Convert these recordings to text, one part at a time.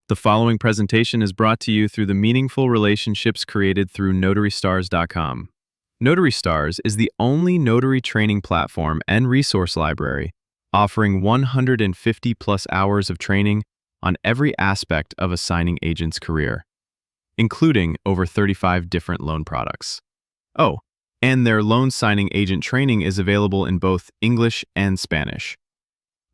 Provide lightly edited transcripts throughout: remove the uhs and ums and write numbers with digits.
The following presentation is brought to you through the meaningful relationships created through NotaryStars.com. Notary Stars is the only notary training platform and resource library offering 150 plus hours of training on every aspect of a signing agent's career, including over 35 different loan products. Oh, and their loan signing agent training is available in both English and Spanish.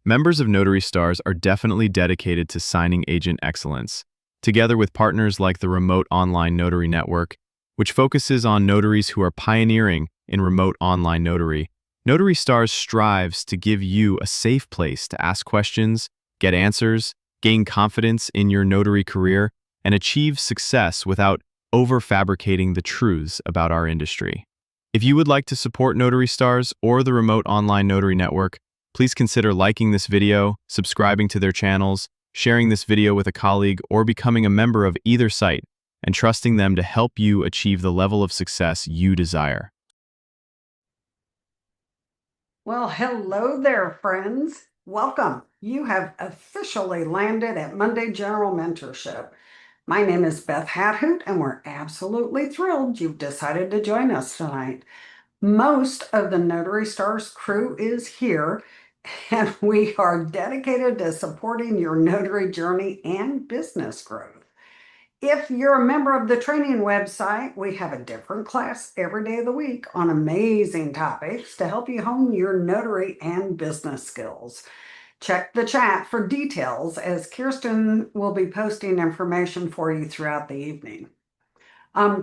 Members of Notary Stars are definitely dedicated to signing agent excellence, together with partners like the Remote Online Notary Network, which focuses on notaries who are pioneering in remote online notary. Notary Stars strives to give you a safe place to ask questions, get answers, gain confidence in your notary career, and achieve success without over-fabricating the truths about our industry. If you would like to support Notary Stars or the Remote Online Notary Network, please consider liking this video, subscribing to their channels, sharing this video with a colleague, or becoming a member of either site and trusting them to help you achieve the level of success you desire. Well, hello there, friends. Welcome. You have officially landed at Monday General Mentorship. My name is Beth Hathoot, and we're absolutely thrilled you've decided to join us tonight. Most of the Notary Stars crew is here, and we are dedicated to supporting your notary journey and business growth. If you're a member of the training website, we have a different class every day of the week on amazing topics to help you hone your notary and business skills. Check the chat for details, as Kirsten will be posting information for you throughout the evening.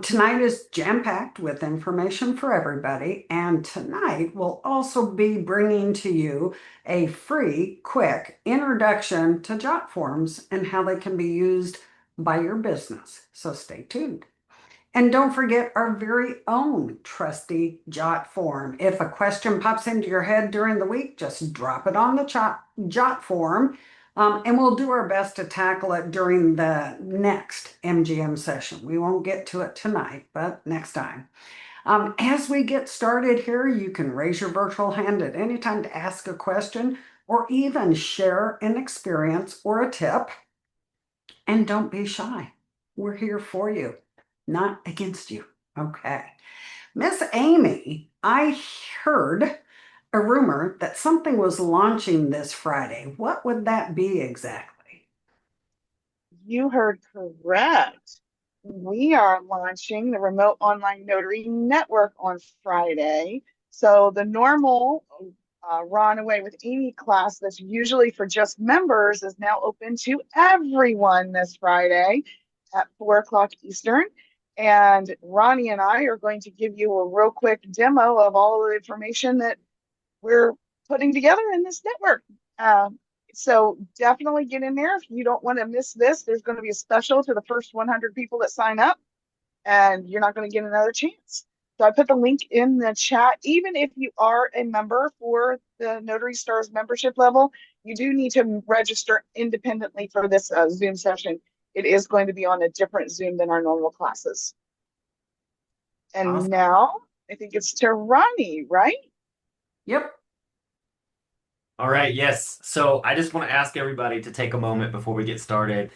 Tonight is jam-packed with information for everybody, and tonight we'll also be bringing to you a free, quick introduction to Jotforms and how they can be used by your business. So stay tuned. And don't forget our very own trusty Jotform. If a question pops into your head during the week, just drop it on the Jotform. And we'll do our best to tackle it during the next MGM session. We won't get to it tonight, but next time. As we get started here, you can raise your virtual hand at any time to ask a question or even share an experience or a tip. And don't be shy. We're here for you, not against you. Okay. Miss Amy, I heard a rumor that something was launching this Friday. What would that be exactly? You heard correct. We are launching the Remote Online Notary Network on Friday. So the normal Run Away with Amy class that's usually for just members is now open to everyone this Friday at 4 o'clock Eastern. And Ronnie and I are going to give you a real quick demo of all the information that we're putting together in this network. So definitely get in there. If you don't want to miss this, there's going to be a special to the first 100 people that sign up, and you're not going to get another chance. So I put the link in the chat. Even if you are a member for the Notary Stars membership level, you do need to register independently for this Zoom session. It is going to be on a different Zoom than our normal classes. And awesome. Now I think it's to Ronnie, right? Yep. All right, yes. So I just want to ask everybody to take a moment before we get started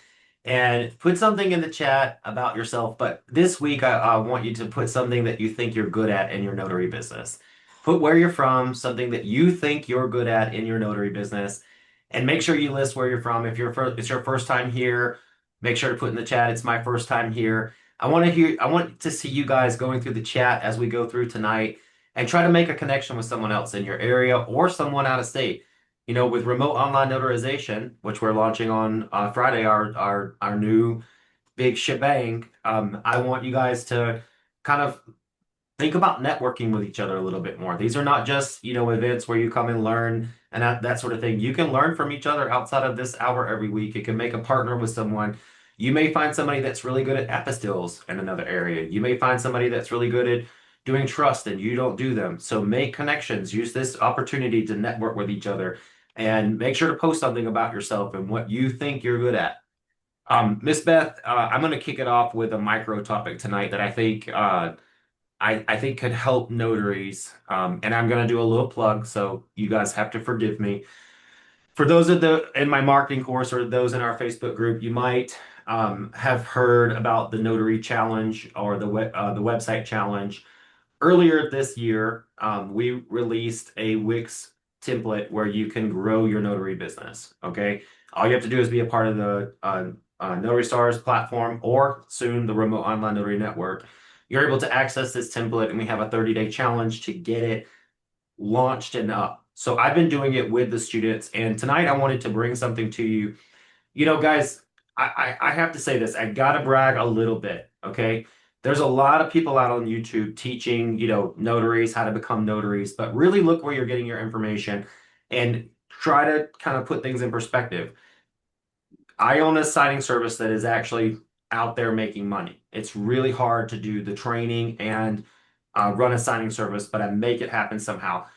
and put something in the chat about yourself. But this week, I want you to put something that you think you're good at in your notary business. Put where you're from, something that you think you're good at in your notary business, and make sure you list where you're from. If it's your first time here, make sure to put in the chat, it's my first time here. I want to see you guys going through the chat as we go through tonight and try to make a connection with someone else in your area or someone out of state. You know, with remote online notarization, which we're launching on Friday, our new big shebang, I want you guys to kind of think about networking with each other a little bit more. These are not just, events where you come and learn and that sort of thing. You can learn from each other outside of this hour every week. You can make a partner with someone. You may find somebody that's really good at apostilles in another area. You may find somebody that's really good at doing trust and you don't do them. So make connections. Use this opportunity to network with each other. And make sure to post something about yourself and what you think you're good at. Miss Beth, I'm going to kick it off with a micro topic tonight that I think I think could help notaries. And I'm going to do a little plug, so you guys have to forgive me. For those of the in my marketing course or those in our Facebook group, you might have heard about the Notary Challenge or the website challenge. Earlier this year, we released a Wix template where you can grow your notary business. Okay, all you have to do is be a part of the Notary Stars platform or soon the Remote Online Notary Network. You're able to access this template, and we have a 30-day challenge to get it launched and up. So I've been doing it with the students, and tonight I wanted to bring something to you. You know, guys, I have to say this. I gotta brag a little bit, okay? There's a lot of people out on YouTube teaching, notaries how to become notaries, but really look where you're getting your information and try to kind of put things in perspective. I own a signing service that is actually out there making money. It's really hard to do the training and run a signing service, but I make it happen somehow.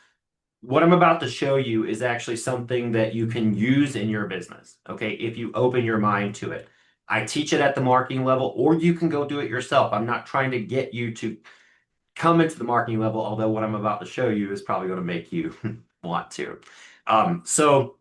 What I'm about to show you is actually something that you can use in your business, okay, if you open your mind to it. I teach it at the marketing level, or you can go do it yourself. I'm not trying to get you to come into the marketing level, although what I'm about to show you is probably going to make you want to. So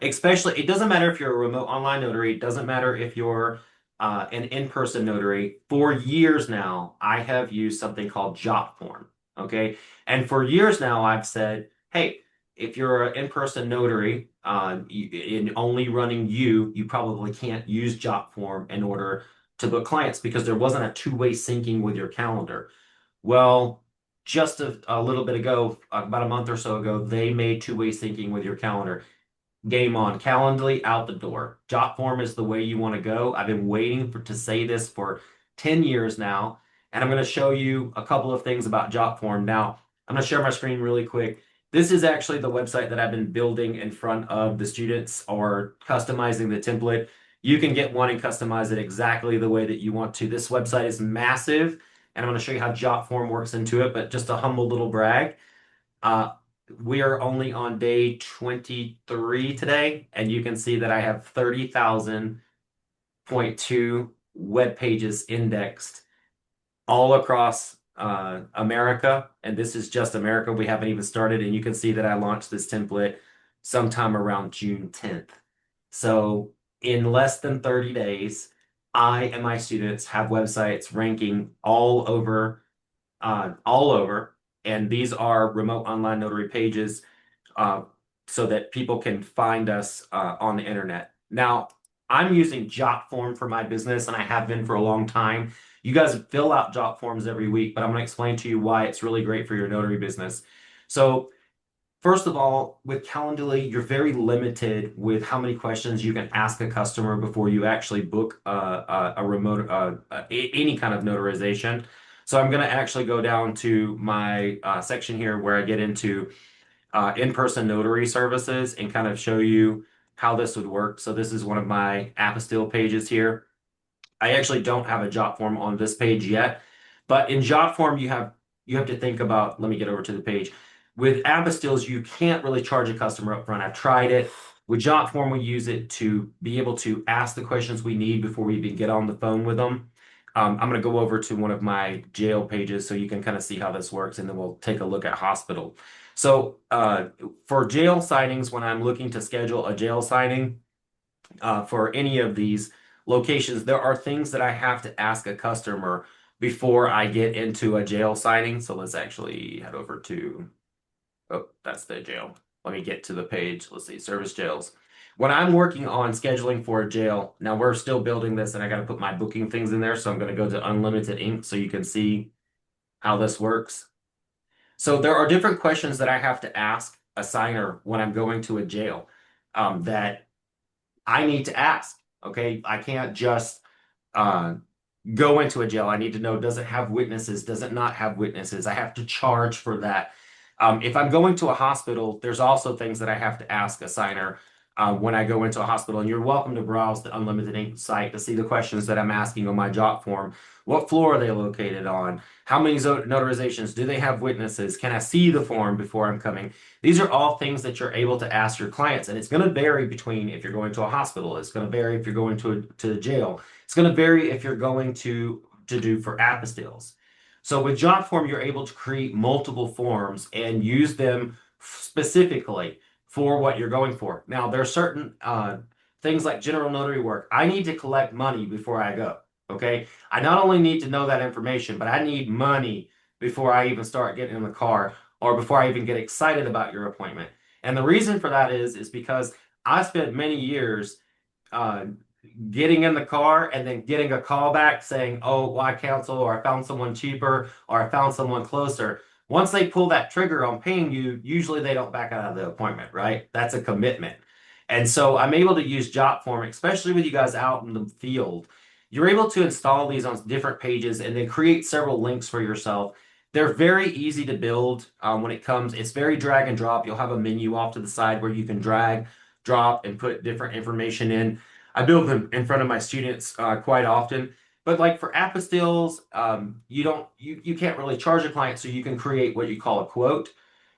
especially, it doesn't matter if you're a remote online notary, it doesn't matter if you're an in-person notary. For years now, I have used something called Jotform, okay? And for years now, I've said, hey, if you're an in-person notary, in only running you probably can't use Jotform in order to book clients because there wasn't a two-way syncing with your calendar. Well, just a little bit ago, about a month or so ago, they made two-way syncing with your calendar. Game on. Calendly out the door. Jotform is the way you want to go. I've been waiting to say this for 10 years now, and I'm going to show you a couple of things about Jotform. Now, I'm going to share my screen really quick. This is actually the website that I've been building in front of the students or customizing the template. You can get one and customize it exactly the way that you want to. This website is massive, and I'm going to show you how Jotform works into it, but just a humble little brag. Uh, we are only on day 23 today, and you can see that I have 30,000.2 web pages indexed all across America. And this is just America. We haven't even started. And you can see that I launched this template sometime around June 10th. So in less than 30 days, I and my students have websites ranking all over, and these are remote online notary pages uh, so that people can find us on the internet. Now, I'm using Jotform for my business, and I have been for a long time. You guys fill out Jotforms every week, but I'm going to explain to you why it's really great for your notary business. So, first of all, with Calendly, you're very limited with how many questions you can ask a customer before you actually book a remote, any kind of notarization. So I'm going to actually go down to my section here where I get into in-person notary services and kind of show you how this would work. So this is one of my apostille pages here. I actually don't have a Jotform on this page yet, but in Jotform you have to think about, let me get over to the page. With apostilles, you can't really charge a customer up front. I've tried it. With Jotform, we use it to be able to ask the questions we need before we even get on the phone with them. I'm going to go over to one of my jail pages so you can kind of see how this works, and then we'll take a look at hospital. So for jail signings, when I'm looking to schedule a jail signing for any of these locations, there are things that I have to ask a customer before I get into a jail signing. So let's actually head over to, oh, that's the jail. Let me get to the page. Let's see, service jails. When I'm working on scheduling for a jail, now we're still building this and I got to put my booking things in there. So I'm going to go to unlimited ink so you can see how this works. So there are different questions that I have to ask a signer when I'm going to a jail that I need to ask. Okay, I can't just uh, go into a jail. I need to know, does it have witnesses? Does it not have witnesses? I have to charge for that. If I'm going to a hospital, there's also things that I have to ask a signer when I go into a hospital. And you're welcome to browse the Unlimited Ink site to see the questions that I'm asking on my Jotform. What floor are they located on? How many notarizations? Do they have witnesses? Can I see the form before I'm coming? These are all things that you're able to ask your clients. And it's going to vary between if you're going to a hospital. It's going to vary if you're going to a jail. It's going to vary if you're going to do for apostilles. So with Jotform, you're able to create multiple forms and use them specifically for what you're going for. Now, there are certain things like general notary work. I need to collect money before I go. Okay. I not only need to know that information, but I need money before I even start getting in the car or before I even get excited about your appointment. And the reason for that is because I spent many years uh, getting in the car and then getting a call back saying, oh, why cancel? Or I found someone cheaper, or I found someone closer. Once they pull that trigger on paying you, usually they don't back out of the appointment, right? That's a commitment. And so I'm able to use Jotform, especially with you guys out in the field. You're able to install these on different pages and then create several links for yourself. They're very easy to build when it comes. It's very drag and drop. You'll have a menu off to the side where you can drag, drop, and put different information in. I build them in front of my students quite often. But like for apostilles, you can't really charge a client, so you can create what you call a quote.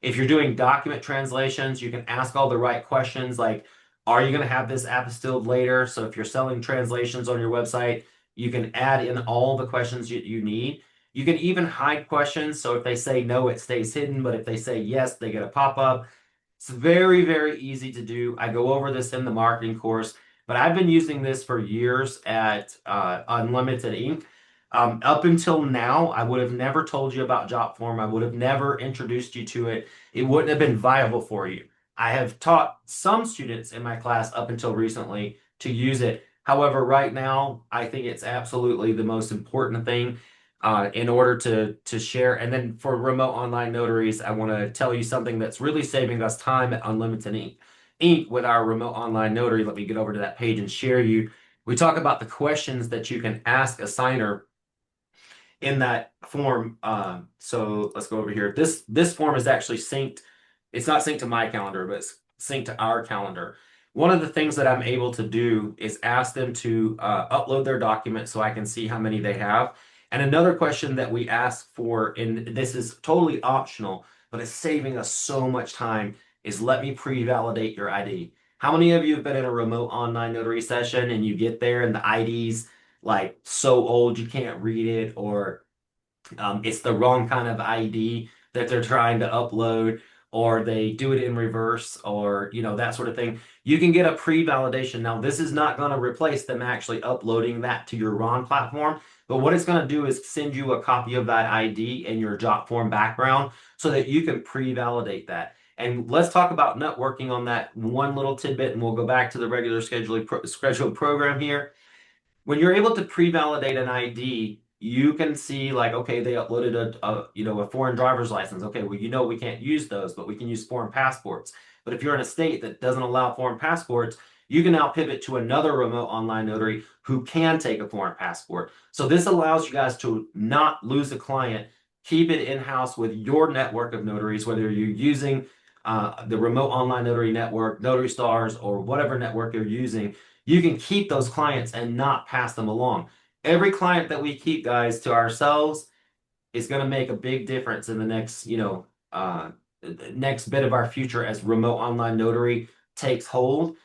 If you're doing document translations, you can ask all the right questions like, are you going to have this apostilled later? So if you're selling translations on your website, you can add in all the questions you need. You can even hide questions. So if they say no, it stays hidden. But if they say yes, they get a pop-up. It's very, very easy to do. I go over this in the marketing course, but I've been using this for years at Unlimited Ink. Up until now, I would have never told you about Jotform. I would have never introduced you to it. It wouldn't have been viable for you. I have taught some students in my class up until recently to use it. However, right now, I think it's absolutely the most important thing in order to share. And then for remote online notaries, I want to tell you something that's really saving us time at Unlimited Ink with our remote online notary. Let me get over to that page and share you. We talk about the questions that you can ask a signer in that form. So let's go over here. This form is actually synced. It's not synced to my calendar, but it's synced to our calendar. One of the things that I'm able to do is ask them to upload their document so I can see how many they have. And another question that we ask for, and this is totally optional, but it's saving us so much time, is let me pre-validate your ID. How many of you have been in a remote online notary session and you get there and the ID's like so old you can't read it, or it's the wrong kind of ID that they're trying to upload, or they do it in reverse, or that sort of thing. You can get a pre-validation. Now, this is not going to replace them actually uploading that to your RON platform, but what it's going to do is send you a copy of that ID in your Jotform background so that you can pre-validate that. And let's talk about networking on that one little tidbit, and we'll go back to the regular scheduled program here. When you're able to pre-validate an ID, you can see like, okay, they uploaded a foreign driver's license. Okay, well, we can't use those, but we can use foreign passports. But if you're in a state that doesn't allow foreign passports, you can now pivot to another remote online notary who can take a foreign passport. So this allows you guys to not lose a client, keep it in-house with your network of notaries, whether you're using the Remote Online Notary Network, Notary Stars, or whatever network you're using. You can keep those clients and not pass them along. Every client that we keep, guys, to ourselves is going to make a big difference in the next bit of our future as remote online notary takes hold.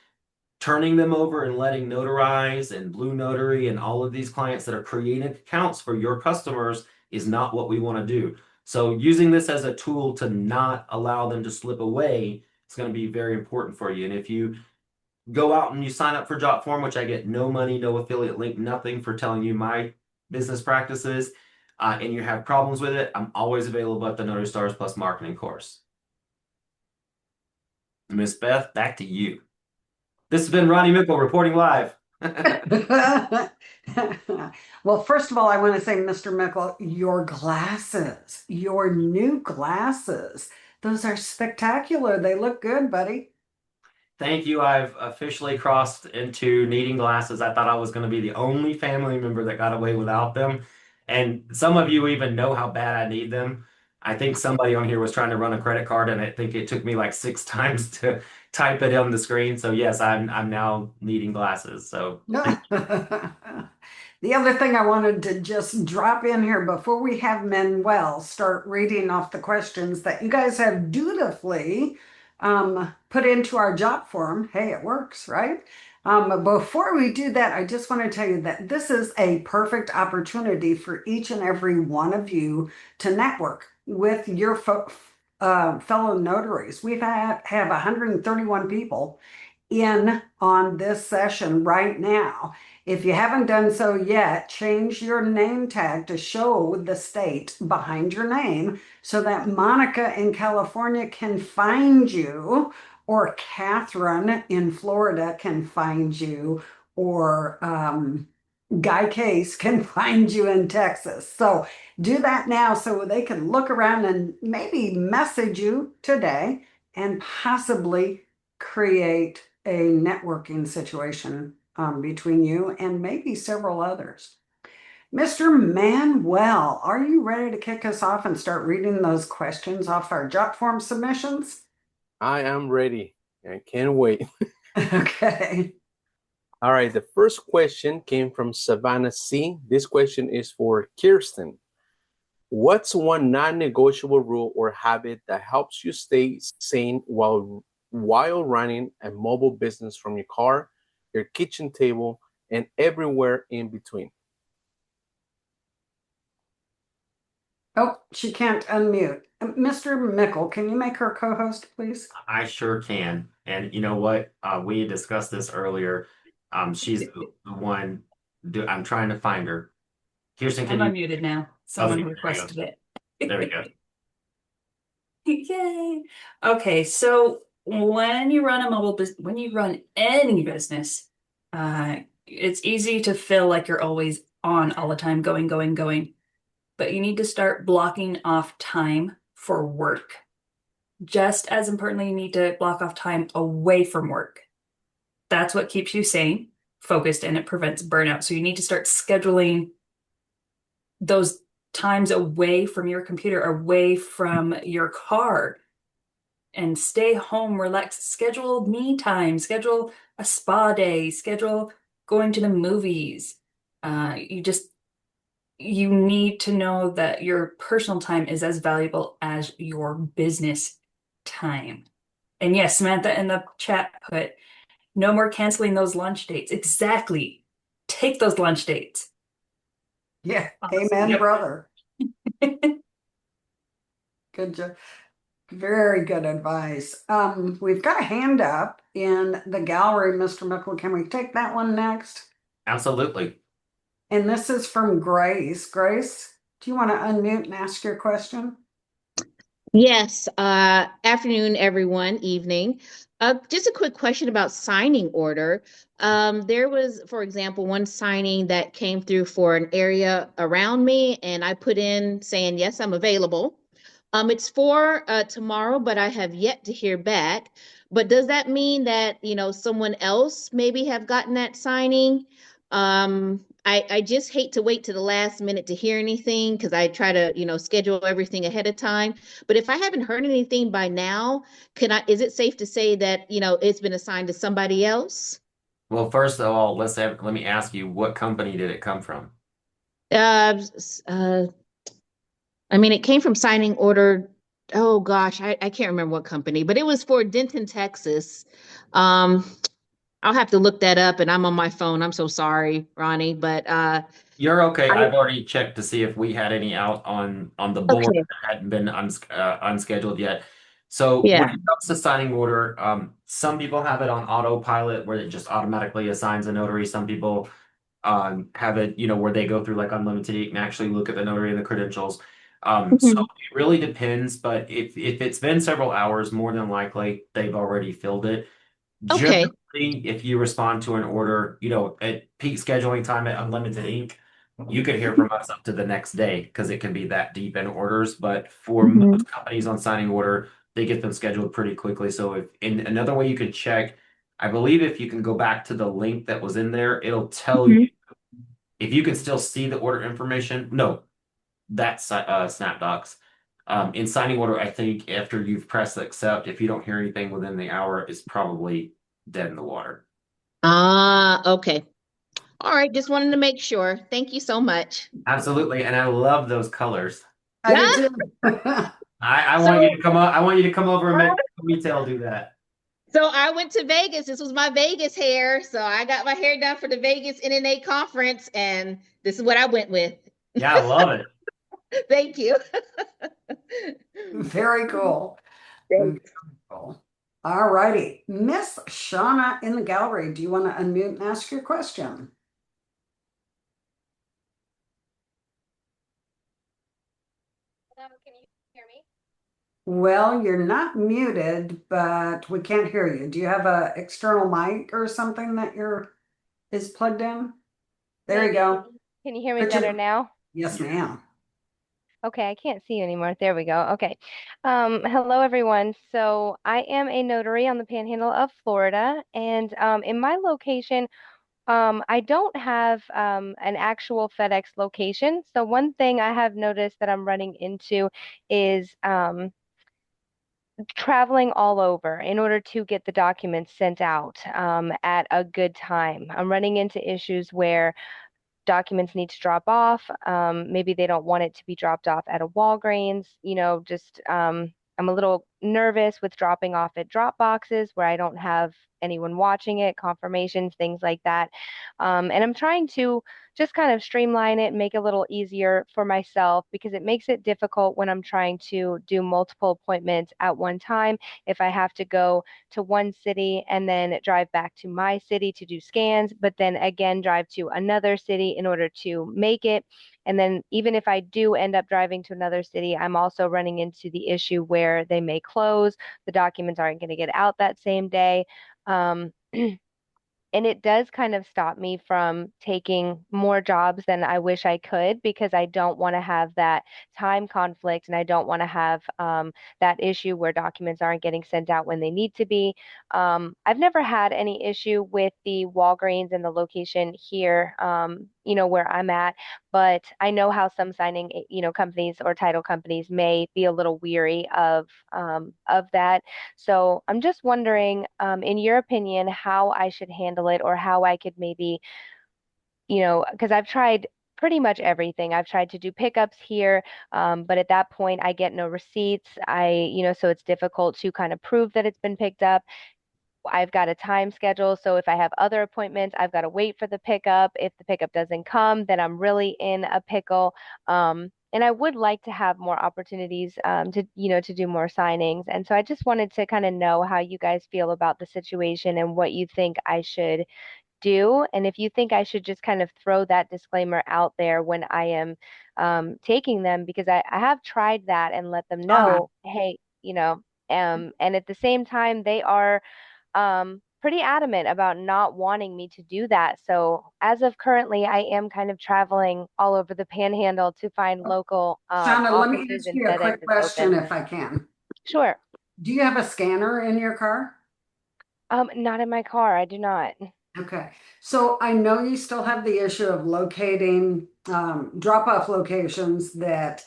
Turning them over and letting Notarize and Blue Notary and all of these clients that are creating accounts for your customers is not what we want to do. So using this as a tool to not allow them to slip away is going to be very important for you. And if you go out and you sign up for Jotform, which I get no money, no affiliate link, nothing for telling you my business practices, and you have problems with it, I'm always available at the Notary Stars Plus marketing course. Miss Beth, back to you. This has been Ronnie Mickle reporting live. Well, first of all, I want to say, Mr. Mickle, your glasses, your new glasses, those are spectacular. They look good, buddy. Thank you. I've officially crossed into needing glasses. I thought I was going to be the only family member that got away without them. And some of you even know how bad I need them. I think somebody on here was trying to run a credit card, and I think it took me like 6 times to type it on the screen. So yes, I'm now needing glasses. So The other thing I wanted to just drop in here before we have Manuel start reading off the questions that you guys have dutifully put into our Jotform. Hey, it works, right? But before we do that, I just want to tell you that this is a perfect opportunity for each and every one of you to network with your fellow notaries. Have 131 people in on this session right now. If you haven't done so yet, change your name tag to show the state behind your name so that Monica in California can find you, or Catherine in Florida can find you, or Guy Case can find you in Texas. So do that now so they can look around and maybe message you today and possibly create a networking situation between you and maybe several others. Mr. Manuel, are you ready to kick us off and start reading those questions off our Jotform submissions? I am ready. I can't wait. Okay. All right, the first question came from Savannah C. This question is for Kirsten. What's one non-negotiable rule or habit that helps you stay sane while running a mobile business from your car, your kitchen table, and everywhere in between? Oh, she can't unmute. Mr. Mickle, can you make her co-host, please? I sure can. And you know what? We had discussed this earlier. She's the one. I'm trying to find her. Kirsten, I'm can you? unmuted now. Someone requested it. There we go. Yay. Okay, so when you run a mobile business, when you run any business, it's easy to feel like you're always on all the time, going, going, going. But you need to start blocking off time for work. Just as importantly, you need to block off time away from work. That's what keeps you sane, focused, and it prevents burnout. So you need to start scheduling those times away from your computer, away from your car, and stay home, relax. Schedule me time, schedule a spa day, schedule going to the movies. You need to know that your personal time is as valuable as your business time. And yes, Samantha in the chat put, no more canceling those lunch dates. Exactly. Take those lunch dates. Yeah. Awesome. Amen, Yep. brother. Good job. Very good advice. We've got a hand up in the gallery, Mr. Mickle. Can we take that one next? Absolutely. And this is from Grace. Grace, do you want to unmute and ask your question? Yes, afternoon, everyone, evening. Just a quick question about signing order. There was, for example, one signing that came through for an area around me, and I put in saying, yes, I'm available. It's for tomorrow, but I have yet to hear back. But does that mean that, someone else maybe have gotten that signing? I just hate to wait to the last minute to hear anything because I try to, schedule everything ahead of time. But if I haven't heard anything by now, is it safe to say that, it's been assigned to somebody else? Well, first of all, let me ask you, what company did it come from? It came from signing order. Oh gosh, I can't remember what company, but it was for Denton, Texas. I'll have to look that up, and I'm on my phone. I'm so sorry, Ronnie, but You're okay. I've already checked to see if we had any out on the board okay. that hadn't been unscheduled yet. So when Yeah. it comes to signing order, some people have it on autopilot where it just automatically assigns a notary. Some people have it, where they go through like unlimited ink and actually look at the notary and the credentials. So Mhm. it really depends, but if it's been several hours, more than likely they've already filled it. Okay. Generally, if you respond to an order, at peak scheduling time at Unlimited Ink, you could hear from us up to the next day because it can be that deep in orders. But for Mhm. most companies on signing order, they get them scheduled pretty quickly. So if in another way you can check, I believe if you can go back to the link that was in there, it'll tell you Mhm. if you can still see the order information. No, that's SnapDocs. In signing order, I think after you've pressed accept, if you don't hear anything within the hour, it's probably dead in the water. Okay. All right. Just wanted to make sure. Thank you so much. Absolutely, and I love those colors. I Yeah. do too. I So, want you to come up. I want you to come over and make retail do that. so I went to Vegas. This was my Vegas hair. So I got my hair done for the Vegas NNA conference, and this is what I went with. Yeah, I love it. Thank you. Very cool. Wonderful. All righty. Miss Shauna in the gallery, do you want to unmute and ask your question? Hello, can you hear me? Well, you're not muted, but we can't hear you. Do you have a external mic or something that is plugged in? There you Maybe. go. Can you hear me Put better your, now? yes, ma'am. Okay, I can't see you anymore. There we go. Okay. Hello everyone. So I am a notary on the Panhandle of Florida, and in my location, I don't have an actual FedEx location. So one thing I have noticed that I'm running into is traveling all over in order to get the documents sent out at a good time. I'm running into issues where documents need to drop off. Maybe they don't want it to be dropped off at a Walgreens, just I'm a little nervous with dropping off at drop boxes where I don't have anyone watching it, confirmations, things like that. And I'm trying to just kind of streamline it and make it a little easier for myself because it makes it difficult when I'm trying to do multiple appointments at one time. If I have to go to one city and then drive back to my city to do scans, but then again drive to another city in order to make it. And then even if I do end up driving to another city, I'm also running into the issue where they may close, the documents aren't going to get out that same day. Um, and it does kind of stop me from taking more jobs than I wish I could because I don't want to have that time conflict and I don't want to have that issue where documents aren't getting sent out when they need to be. I've never had any issue with the Walgreens and the location here, where I'm at, but I know how some signing, companies or title companies may be a little weary of that. So I'm just wondering, in your opinion, how I should handle it or how I could maybe, because I've tried pretty much everything. I've tried to do pickups here, but at that point I get no receipts. So it's difficult to kind of prove that it's been picked up. I've got a time schedule. So if I have other appointments, I've got to wait for the pickup. If the pickup doesn't come, then I'm really in a pickle. And I would like to have more opportunities to do more signings. And so I just wanted to kind of know how you guys feel about the situation and what you think I should do. And if you think I should just kind of throw that disclaimer out there when I am taking them, because I have tried that and let them Shauna, know, hey, and at the same time, they are pretty adamant about not wanting me to do that. So as of currently, I am kind of traveling all over the panhandle to find local Shauna, let me offices ask and you a FedEx quick is question open. if I can. Sure. Do you have a scanner in your car? Not in my car. I do not. Okay, so I know you still have the issue of locating drop-off locations that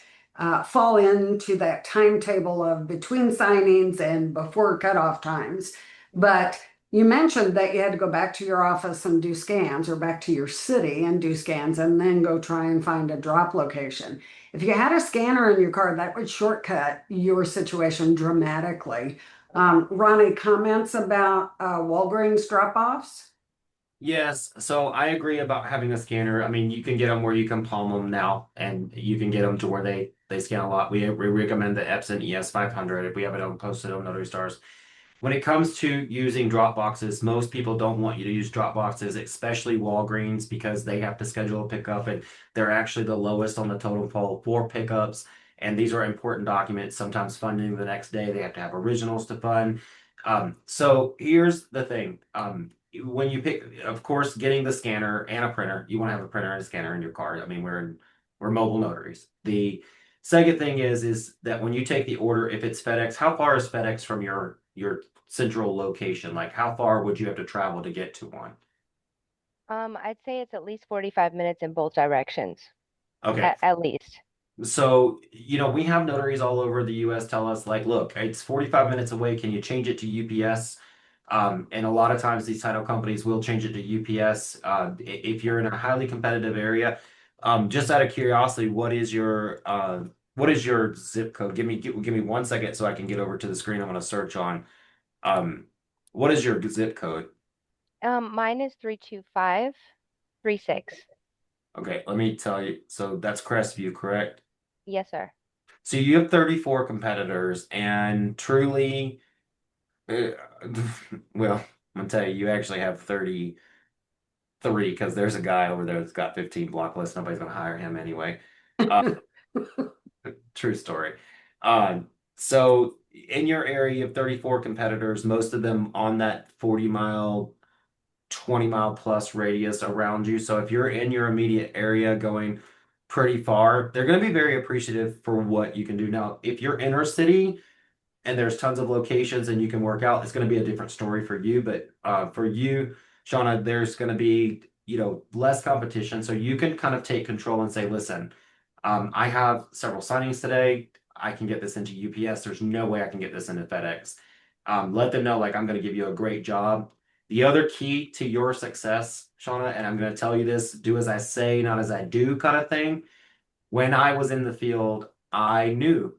fall into that timetable of between signings and before cutoff times. But you mentioned that you had to go back to your office and do scans, or back to your city and do scans, and then go try and find a drop location. If you had a scanner in your car, that would shortcut your situation dramatically. Ronnie, comments about Walgreens drop-offs? Yes, so I agree about having a scanner. I mean, you can get them where you can palm them now, and you can get them to where they scan a lot. We recommend the Epson ES 500. We have it on posted on Notary Stars. When it comes to using drop boxes, most people don't want you to use drop boxes, especially Walgreens, because they have to schedule a pickup and they're actually the lowest on the totem pole for pickups. And these are important documents, sometimes funding the next day. They have to have originals to fund. So here's the thing. When you pick, of course, getting the scanner and a printer, you want to have a printer and a scanner in your car. I mean, we're mobile notaries. The second thing is that when you take the order, if it's FedEx, how far is FedEx from your central location? Like how far would you have to travel to get to one? I'd say it's at least 45 minutes in both directions, Okay. at least. So, we have notaries all over the US tell us like, look, it's 45 minutes away. Can you change it to UPS? And a lot of times these title companies will change it to UPS. If you're in a highly competitive area, just out of curiosity, what is your zip code? Give me 1 second so I can get over to the screen. I'm going to search on um what is your zip code? Mine is 32536. Okay, let me tell you. So that's Crestview, correct? Yes, sir. So you have 34 competitors, and truly, uh, well, I'm gonna tell you, you actually have 33 because there's a guy over there that's got 15 block lists. Nobody's gonna hire him anyway. Uh, True story. So in your area, you have 34 competitors, most of them on that 40-mile 20-mile plus radius around you. So if you're in your immediate area going pretty far, they're going to be very appreciative for what you can do. Now, if you're inner city and there's tons of locations and you can work out, it's going to be a different story for you. But for you, Shauna, there's going to be, less competition. So you can kind of take control and say, listen, I have several signings today. I can get this into UPS. There's no way I can get this into FedEx. Let them know, like, I'm going to give you a great job. The other key to your success, Shauna, and I'm going to tell you this, do as I say, not as I do kind of thing. When I was in the field, I knew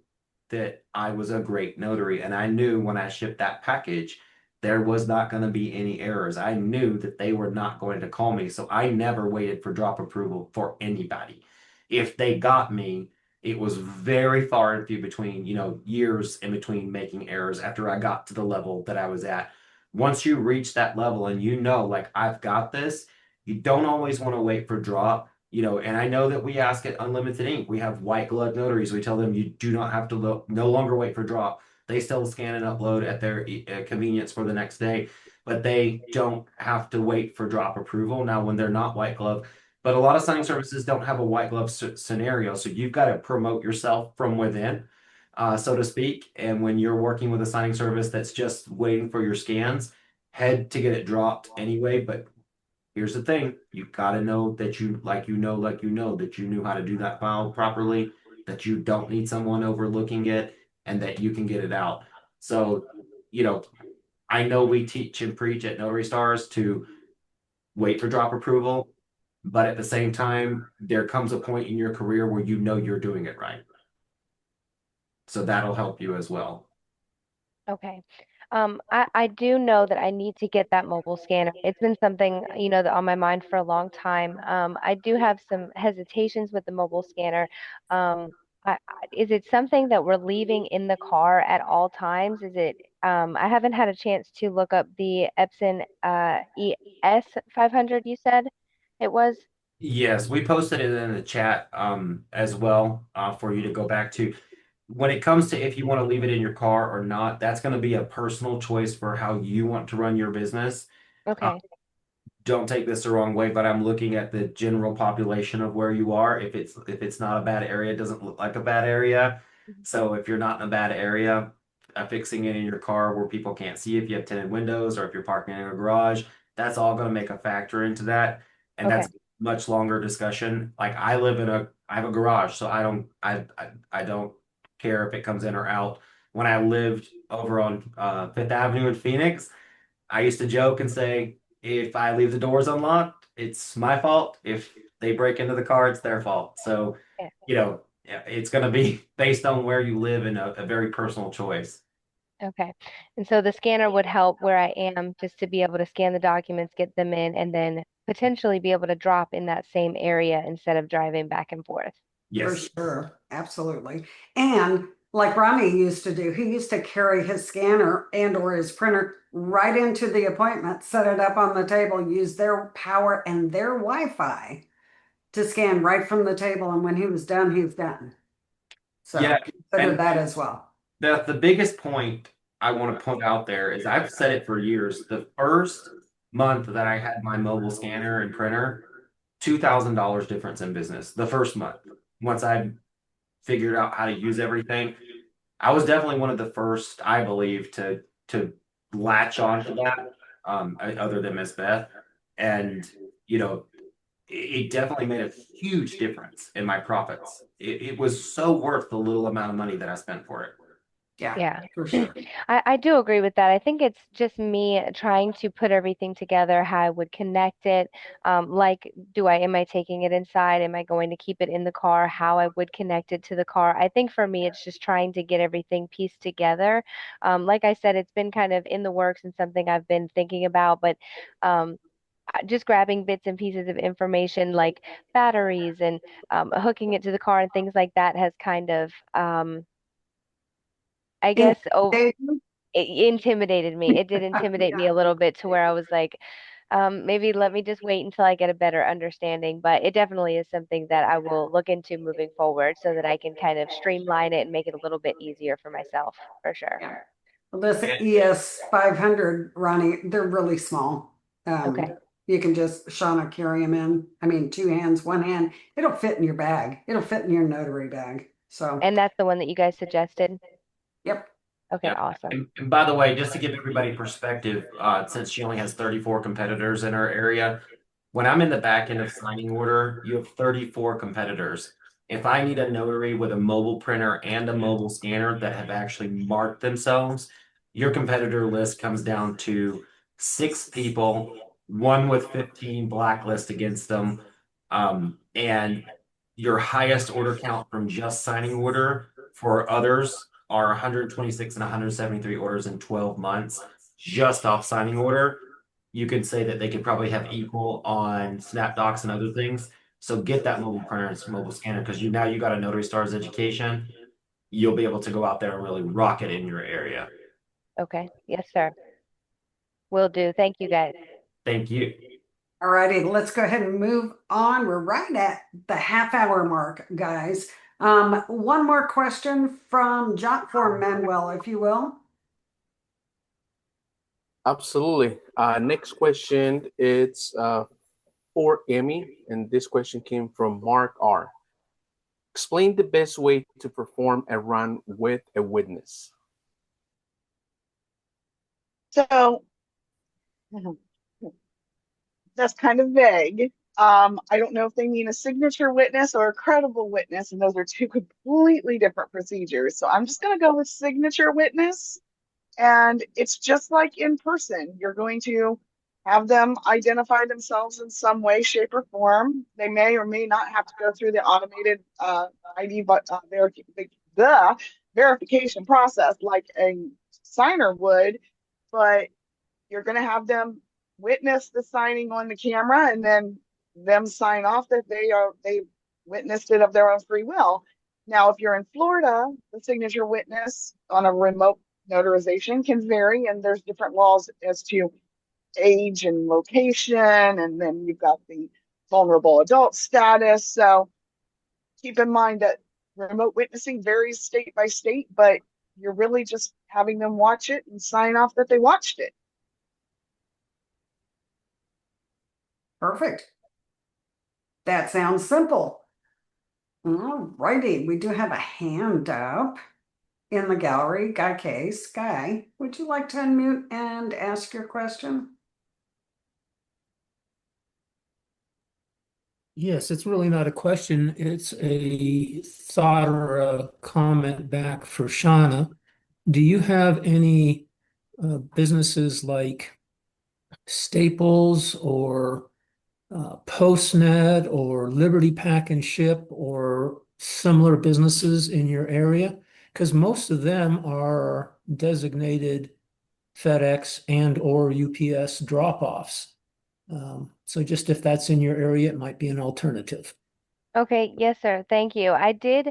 that I was a great notary, and I knew when I shipped that package, there was not going to be any errors. I knew that they were not going to call me, so I never waited for drop approval for anybody. If they got me, it was very far and few between, years in between making errors after I got to the level that I was at. Once you reach that level and like, I've got this, you don't always want to wait for drop. And I know that we ask at Unlimited Ink, we have white glove notaries. We tell them you do not have to no longer wait for drop. They still scan and upload at their convenience for the next day, but they don't have to wait for drop approval now when they're not white glove. But a lot of signing services don't have a white glove scenario, so you've got to promote yourself from within, so to speak. And when you're working with a signing service that's just waiting for your scans, head to get it dropped anyway. But here's the thing, you gotta know that that you knew how to do that file properly, that you don't need someone overlooking it, and that you can get it out. So, you know, I know we teach and preach at Notary Stars to wait for drop approval, but at the same time, there comes a point in your career where you know you're doing it right. So that'll help you as well. Okay. I do know that I need to get that mobile scanner. It's been something, that on my mind for a long time. I do have some hesitations with the mobile scanner. Is it something that we're leaving in the car at all times? I haven't had a chance to look up the Epson ES 500 you said it was. Yes, we posted it in the chat as well for you to go back to. When it comes to if you want to leave it in your car or not, that's going to be a personal choice for how you want to run your business. Uh, Okay. don't take this the wrong way, but I'm looking at the general population of where you are. If it's not a bad area, it doesn't look like a bad area. Mhm. So if you're not in a bad area, fixing it in your car where people can't see if you have tinted windows or if you're parking in a garage, that's all going to make a factor into that. And Okay. that's much longer discussion. Like I have a garage, so I don't care if it comes in or out. When I lived over on Fifth Avenue in Phoenix, I used to joke and say, if I leave the doors unlocked, it's my fault. If they break into the car, it's their fault. So, Yeah. it's going to be based on where you live and a very personal choice. Okay. And so the scanner would help where I am just to be able to scan the documents, get them in, and then potentially be able to drop in that same area instead of driving back and forth. For Yes. sure, absolutely. And like Ronnie used to do, he used to carry his scanner and or his printer right into the appointment, set it up on the table, use their power and their Wi-Fi to scan right from the table. And when he was done, he's done. So Yeah. consider And that as well. the biggest point I want to point out there is I've said it for years. The first month that I had my mobile scanner and printer, $2,000 difference in business. The first month, once I figured out how to use everything, I was definitely one of the first, I believe, to latch on to that, other than Miss Beth. And, you know, it definitely made a huge difference in my profits. It was so worth the little amount of money that I spent for it. Yeah, Yeah. for sure. I do agree with that. I think it's just me trying to put everything together, how I would connect it. Am I taking it inside? Am I going to keep it in the car? How I would connect it to the car. I think for me, it's just trying to get everything pieced together. Like I said, it's been kind of in the works and something I've been thinking about, but um, just grabbing bits and pieces of information like batteries and hooking it to the car and things like that has kind of, I guess, Intimidating? it intimidated me. It did intimidate me a little bit to where I was like, maybe let me just wait until I get a better understanding. But it definitely is something that I will look into moving forward so that I can kind of streamline it and make it a little bit easier for myself, for sure. Yeah. Well, this ES 500, Ronnie, they're really small. Okay. You can just, Shauna, carry them in. I mean, two hands, one hand. It'll fit in your bag. It'll fit in your notary bag. So, And that's the one that you guys suggested? yep. Okay, Yeah. awesome. And by the way, just to give everybody perspective, since she only has 34 competitors in her area, when I'm in the back end of signing order, you have 34 competitors. If I need a notary with a mobile printer and a mobile scanner that have actually marked themselves, your competitor list comes down to 6 people, one with 15 blacklist against them. And your highest order count from just signing order for others are 126 and 173 orders in 12 months just off signing order. You could say that they could probably have equal on SnapDocs and other things. So get that mobile printer and mobile scanner because you got a Notary Stars education. You'll be able to go out there and really rock it in your area. Okay. Yes, sir. Will do. Thank you, guys. Thank you. All righty, let's go ahead and move on. We're right at the half-hour mark, guys. One more question from Jotform Manuel, if you will. Absolutely. Next question, it's for Emmy, and this question came from Mark R. Explain the best way to perform a run with a witness. So that's kind of vague. I don't know if they mean a signature witness or a credible witness, and those are two completely different procedures. So I'm just going to go with signature witness. And it's just like in person. You're going to have them identify themselves in some way, shape, or form. They may or may not have to go through the automated ID the verification process like a signer would, but you're going to have them witness the signing on the camera and then them sign off that they witnessed it of their own free will. Now, if you're in Florida, the signature witness on a remote notarization can vary, and there's different laws as to age and location, and then you've got the vulnerable adult status. So keep in mind that remote witnessing varies state by state, but you're really just having them watch it and sign off that they watched it. Perfect. That sounds simple. All righty, we do have a hand up in the gallery. Guy Case. Guy, would you like to unmute and ask your question? Yes, it's really not a question. It's a thought or a comment back for Shauna. Do you have any businesses like Staples or Postnet or Liberty Pack and Ship or similar businesses in your area? Because most of them are designated FedEx and or UPS drop-offs. So just if that's in your area, it might be an alternative. Okay, yes, sir. Thank you. I did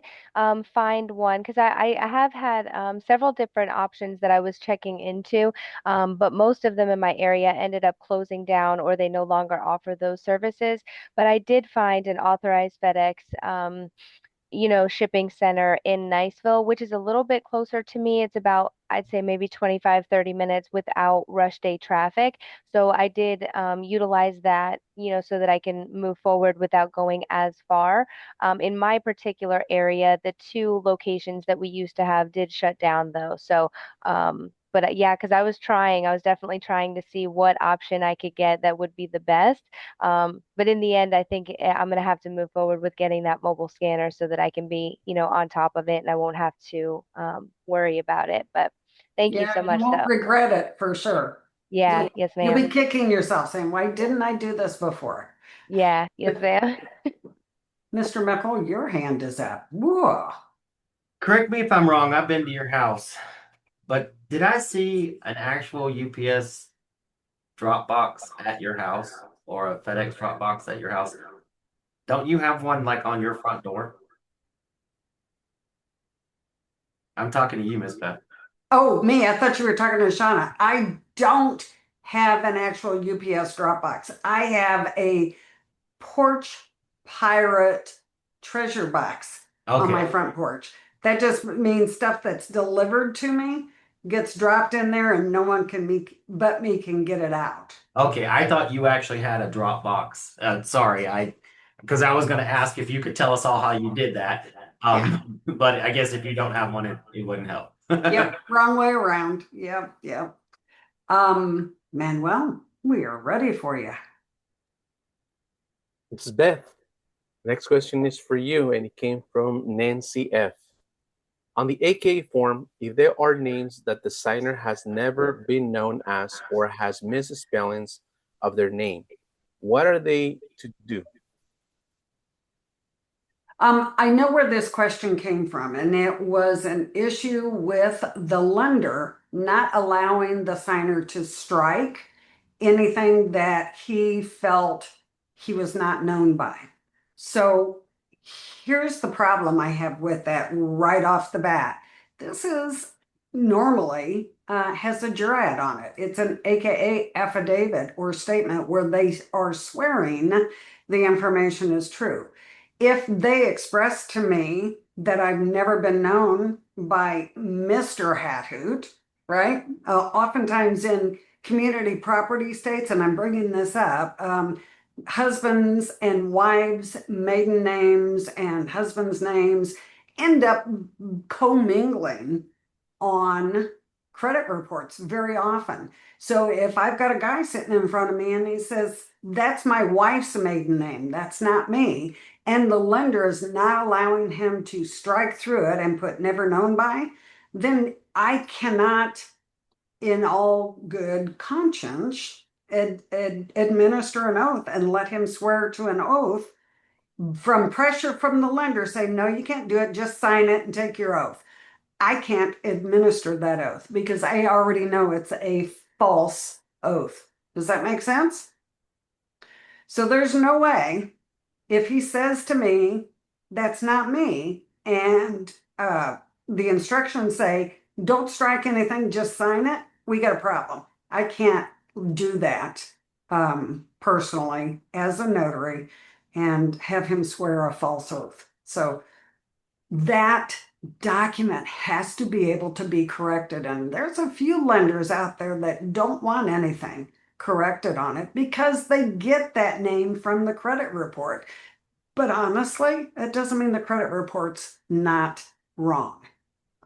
find one because I have had several different options that I was checking into, but most of them in my area ended up closing down or they no longer offer those services. But I did find an authorized FedEx shipping center in Niceville, which is a little bit closer to me. It's about, I'd say maybe 25, 30 minutes without rush day traffic. So I did utilize that, so that I can move forward without going as far. In my particular area, the two locations that we used to have did shut down though. So, but yeah, because I was definitely trying to see what option I could get that would be the best. But in the end, I think I'm going to have to move forward with getting that mobile scanner so that I can be, on top of it and I won't have to worry about it. But thank you Yeah, so you much, won't though. regret it for sure. Yeah, yes, You'll be ma'am. kicking yourself saying, why didn't I do this before? Yeah, yes, ma'am. Mr. Mickle, your hand is up. Whoa. Correct me if I'm wrong. I've been to your house, but did I see an actual UPS drop box at your house? or a FedEx drop box at your house? Don't you have one like on your front door? I'm talking to you, Miss Beth. Oh, me, I thought you were talking to Shauna. I don't have an actual UPS drop box. I have a porch pirate treasure box on my Okay. front porch. That just means stuff that's delivered to me gets dropped in there and no one can but me can get it out. Okay, I thought you actually had a drop box. Sorry, because I was going to ask if you could tell us all how you did that. Yeah. But I guess if you don't have one, it wouldn't help. Yep, wrong way around. Yep, yep. Manuel, we are ready for you. It's Beth. Next question is for you, and it came from Nancy F. On the AKA form, if there are names that the signer has never been known as or has misspellings of their name, what are they to do? I know where this question came from, and it was an issue with the lender not allowing the signer to strike anything that he felt he was not known by. So here's the problem I have with that right off the bat. This is normally has a jurat on it. It's an AKA affidavit or statement where they are swearing the information is true. If they express to me that I've never been known by Mr. Hathoot, right? Oftentimes in community property states, and I'm bringing this up, husbands and wives' maiden names and husbands' names end up commingling on credit reports very often. So if I've got a guy sitting in front of me and he says, that's my wife's maiden name, that's not me, and the lender is not allowing him to strike through it and put never known by, then I cannot, in all good conscience, administer an oath and let him swear to an oath from pressure from the lender, say, no, you can't do it, just sign it and take your oath. I can't administer that oath because I already know it's a false oath. Does that make sense? So there's no way, if he says to me, that's not me, and the instructions say, don't strike anything, just sign it, we got a problem. I can't do that personally as a notary and have him swear a false oath. So that document has to be able to be corrected. And there's a few lenders out there that don't want anything corrected on it because they get that name from the credit report. But honestly, that doesn't mean the credit report's not wrong.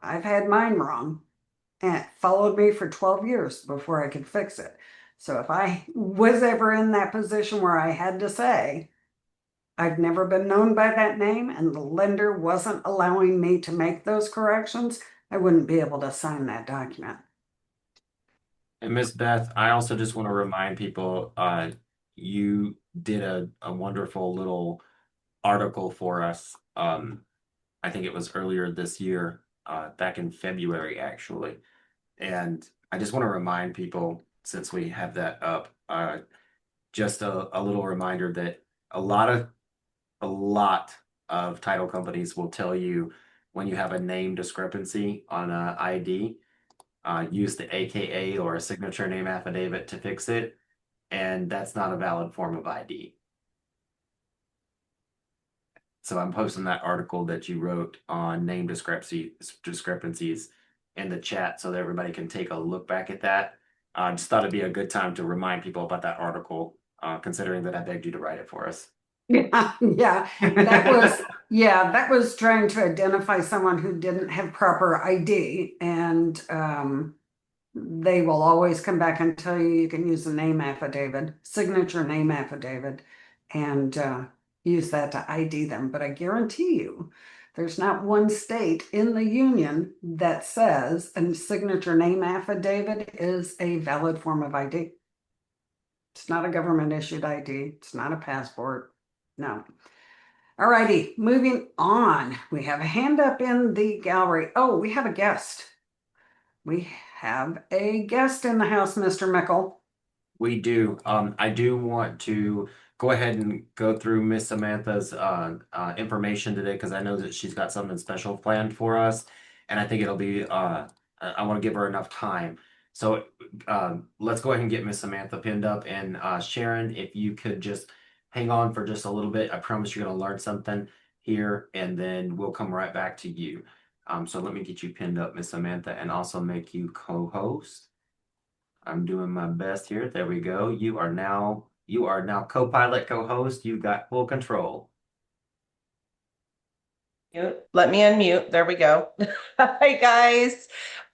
I've had mine wrong and it followed me for 12 years before I could fix it. So if I was ever in that position where I had to say, I've never been known by that name and the lender wasn't allowing me to make those corrections, I wouldn't be able to sign that document. And Miss Beth, I also just want to remind people, you did a wonderful little article for us. I think it was earlier this year, back in February, actually. And I just want to remind people, since we have that up, just a little reminder that a lot of title companies will tell you when you have a name discrepancy on an ID, use the AKA or a signature name affidavit to fix it, and that's not a valid form of ID. So I'm posting that article that you wrote on name discrepancies in the chat so that everybody can take a look back at that. I just thought it'd be a good time to remind people about that article, considering that I begged you to write it for us. Yeah, that was trying to identify someone who didn't have proper ID, and they will always come back and tell you you can use the name affidavit, signature name affidavit, and use that to ID them. But I guarantee you, there's not one state in the union that says a signature name affidavit is a valid form of ID. It's not a government issued ID. It's not a passport. No. All righty, moving on. We have a hand up in the gallery. Oh, we have a guest. We have a guest in the house, Mr. Mickle. We do. I do want to go ahead and go through Miss Samantha's information today because I know that she's got something special planned for us, and I think it'll be. I want to give her enough time. So let's go ahead and get Miss Samantha pinned up. And Sharon, if you could just hang on for just a little bit, I promise you're going to learn something here, and then we'll come right back to you. So let me get you pinned up, Miss Samantha, and also make you co-host. I'm doing my best here. There we go. You are now co-pilot, co-host. You've got full control. Let me unmute. There we go. Hi, guys.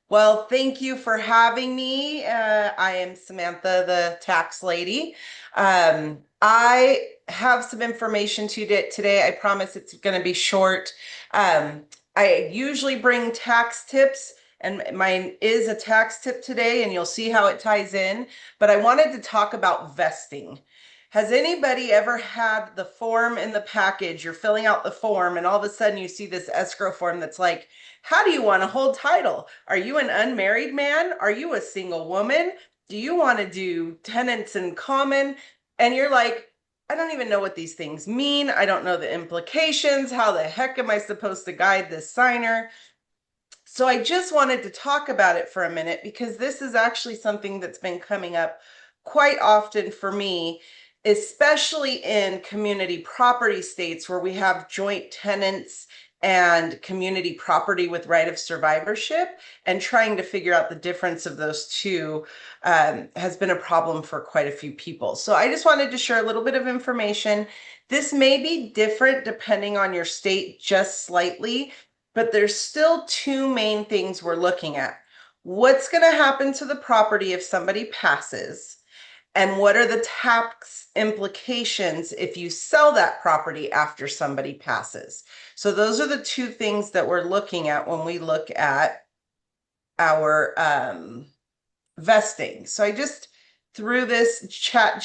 Well, thank you for having me. I am Samantha, the tax lady. I have some information today. I promise it's going to be short. I usually bring tax tips, and mine is a tax tip today, and you'll see how it ties in. But I wanted to talk about vesting. Has anybody ever had the form in the package? You're filling out the form, and all of a sudden you see this escrow form that's like, how do you want to hold title? Are you an unmarried man? Are you a single woman? Do you want to do tenants in common? And you're like, I don't even know what these things mean. I don't know the implications. How the heck am I supposed to guide this signer? So I just wanted to talk about it for a minute because this is actually something that's been coming up quite often for me, especially in community property states where we have joint tenants and community property with right of survivorship, and trying to figure out the difference of those two has been a problem for quite a few people. So I just wanted to share a little bit of information. This may be different depending on your state, just slightly, but there's still two main things we're looking at. What's going to happen to the property if somebody passes? And what are the tax implications if you sell that property after somebody passes? So those are the two things that we're looking at when we look at our vesting. So I just threw this Chat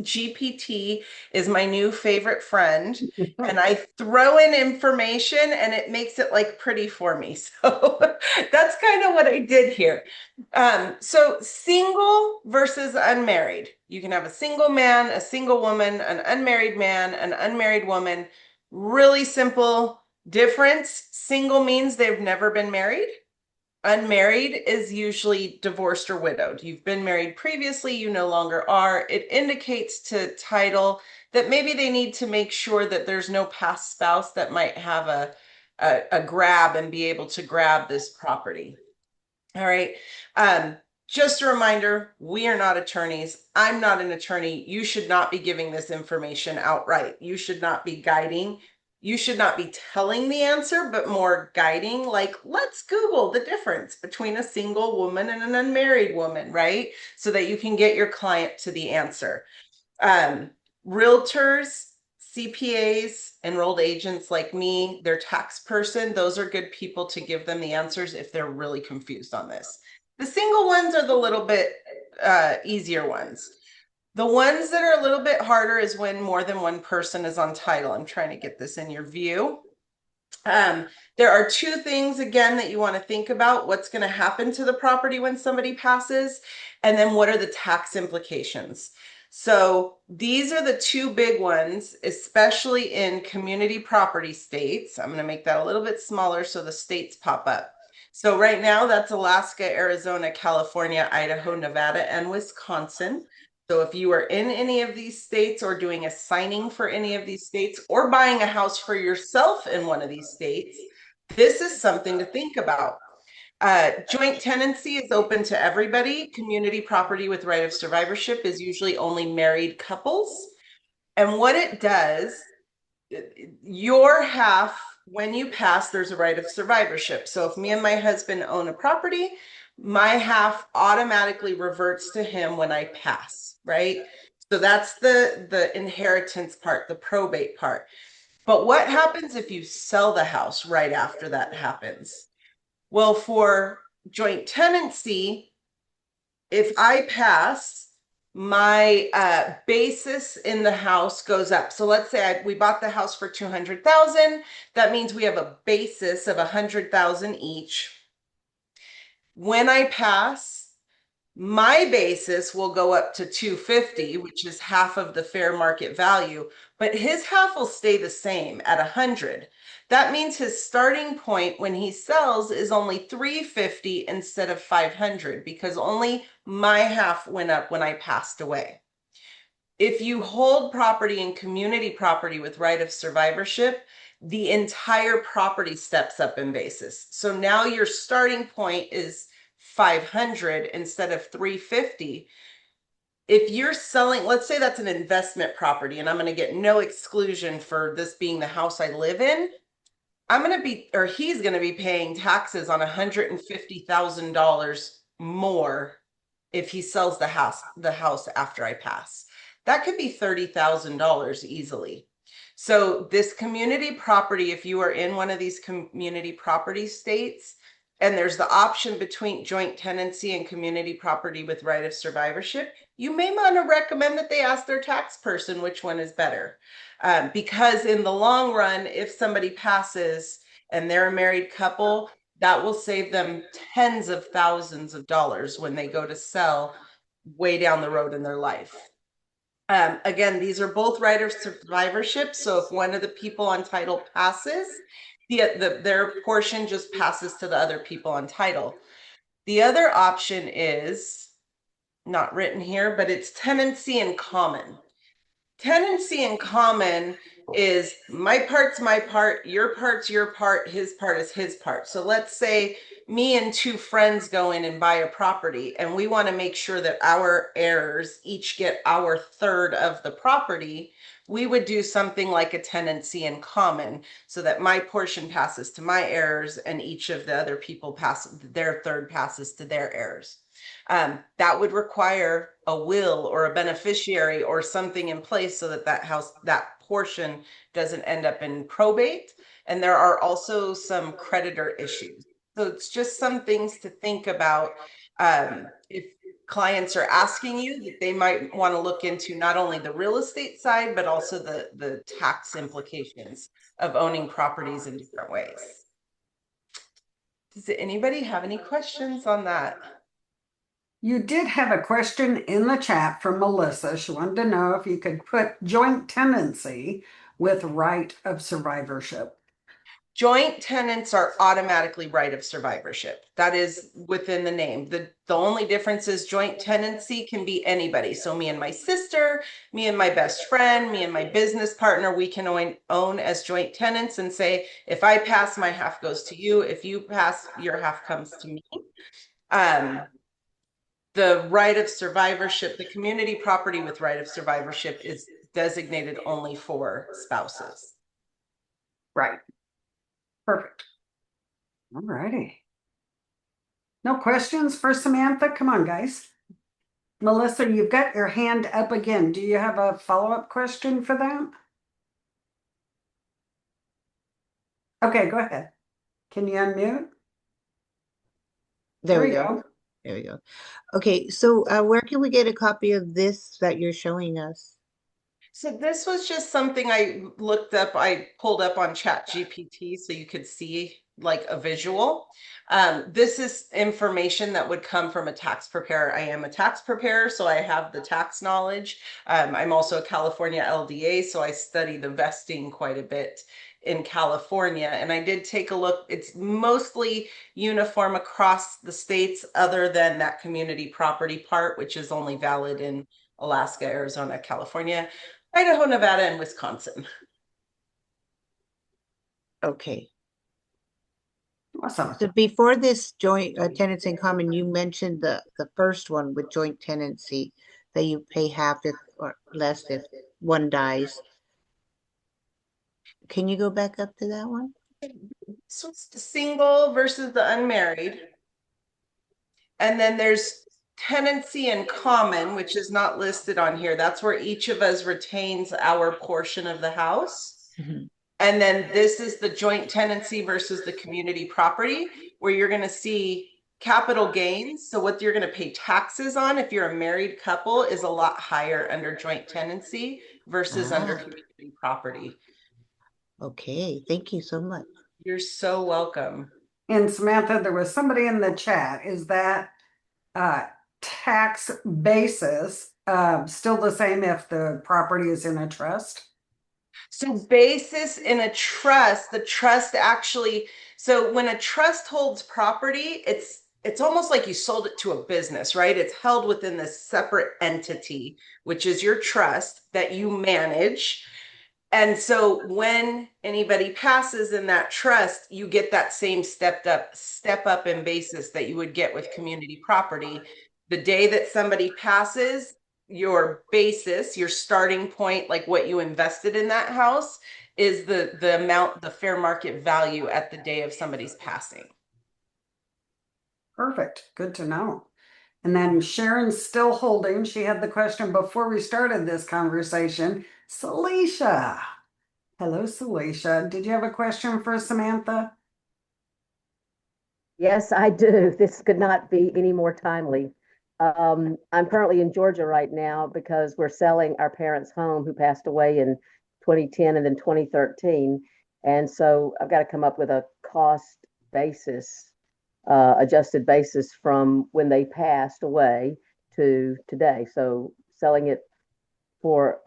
GPT is my new favorite friend, and I throw in information and it makes it like pretty for me. So that's kind of what I did here. So single versus unmarried. You can have a single man, a single woman, an unmarried man, an unmarried woman. Really simple difference. Single means they've never been married. Unmarried is usually divorced or widowed. You've been married previously, you no longer are. It indicates to title that maybe they need to make sure that there's no past spouse that might have a grab and be able to grab this property. All right. Just a reminder, we are not attorneys. I'm not an attorney. You should not be giving this information outright. You should not be guiding. You should not be telling the answer, but more guiding, like, let's Google the difference between a single woman and an unmarried woman, right? So that you can get your client to the answer. Realtors, CPAs, enrolled agents like me, their tax person, those are good people to give them the answers if they're really confused on this. The single ones are the little bit easier ones. The ones that are a little bit harder is when more than one person is on title. I'm trying to get this in your view. There are two things, again, that you want to think about. What's going to happen to the property when somebody passes, and then what are the tax implications? So these are the two big ones, especially in community property states. I'm going to make that a little bit smaller so the states pop up. So right now that's Alaska, Arizona, California, Idaho, Nevada, and Wisconsin. So if you are in any of these states or doing a signing for any of these states or buying a house for yourself in one of these states, this is something to think about. Joint tenancy is open to everybody. Community property with right of survivorship is usually only married couples. And what it does, your half, when you pass, there's a right of survivorship. So if me and my husband own a property, my half automatically reverts to him when I pass, right? So that's the inheritance part, the probate part. But what happens if you sell the house right after that happens? Well, for joint tenancy, if I pass, my basis in the house goes up. So let's say we bought the house for $200,000. That means we have a basis of $100,000 each. When I pass, My basis will go up to 250, which is half of the fair market value, but his half will stay the same at 100. That means his starting point when he sells is only 350 instead of 500 because only my half went up when I passed away. If you hold property and community property with right of survivorship, the entire property steps up in basis. So now your starting point is 500 instead of 350. If you're selling, let's say that's an investment property and I'm going to get no exclusion for this being the house I live in, I'm going to be, or he's going to be paying taxes on $150,000 more if he sells the house after I pass. That could be $30,000 easily. So this community property, if you are in one of these community property states, and there's the option between joint tenancy and community property with right of survivorship, you may want to recommend that they ask their tax person which one is better. Because in the long run, if somebody passes and they're a married couple, that will save them tens of thousands of dollars when they go to sell way down the road in their life. Again, these are both right of survivorship. So if one of the people on title passes, their portion just passes to the other people on title. The other option is not written here, but it's tenancy in common. Tenancy in common is my part's my part, your part's your part, his part is his part. So let's say me and two friends go in and buy a property, and we want to make sure that our heirs each get our third of the property. We would do something like a tenancy in common so that my portion passes to my heirs and each of the other people their third passes to their heirs. That would require a will or a beneficiary or something in place so that that portion doesn't end up in probate. And there are also some creditor issues. So it's just some things to think about. If clients are asking you, that they might want to look into not only the real estate side, but also the tax implications of owning properties in different ways. Does anybody have any questions on that? You did have a question in the chat from Melissa. She wanted to know if you could put joint tenancy with right of survivorship. Joint tenants are automatically right of survivorship. That is within the name. The only difference is joint tenancy can be anybody. So me and my sister, me and my best friend, me and my business partner, we can own as joint tenants and say, if I pass, my half goes to you. If you pass, your half comes to me. The right of survivorship, the community property with right of survivorship is designated only for spouses. Right. Perfect. All righty. No questions for Samantha? Come on, guys. Melissa, you've got your hand up again. Do you have a follow-up question for that? Okay, go ahead. Can you unmute? There we go. There we go. Okay, so where can we get a copy of this that you're showing us? So this was just something I looked up, I pulled up on ChatGPT so you could see like a visual. This is information that would come from a tax preparer. I am a tax preparer, so I have the tax knowledge. I'm also a California LDA, so I study the vesting quite a bit in California. And I did take a look. It's mostly uniform across the states other than that community property part, which is only valid in Alaska, Arizona, California, Idaho, Nevada, and Wisconsin. Okay. Awesome. So before this joint tenancy in common, you mentioned the first one with joint tenancy that you pay half if or less if one dies. Can you go back up to that one? So it's the single versus the unmarried. And then there's tenancy in common, which is not listed on here. That's where each of us retains our portion of the house. Mm-hmm. And then this is the joint tenancy versus the community property, where you're going to see capital gains. So what you're going to pay taxes on if you're a married couple is a lot higher under joint tenancy versus under community property. Okay, thank you so much. You're so welcome. And Samantha, there was somebody in the chat. Is that tax basis still the same if the property is in a trust? So basis in a trust, the trust actually, so when a trust holds property, it's almost like you sold it to a business, right? It's held within this separate entity, which is your trust that you manage. And so when anybody passes in that trust, you get that same step up in basis that you would get with community property. The day that somebody passes, your basis, your starting point, like what you invested in that house, is the amount, the fair market value at the day of somebody's passing. Perfect. Good to know. And then Sharon's still holding. She had the question before we started this conversation. Celicia. Hello, Celicia. Did you have a question for Samantha? Yes, I do. This could not be any more timely. I'm currently in Georgia right now because we're selling our parents' home who passed away in 2010 and then 2013. And so I've got to come up with a cost basis, adjusted basis from when they passed away to today. So selling it for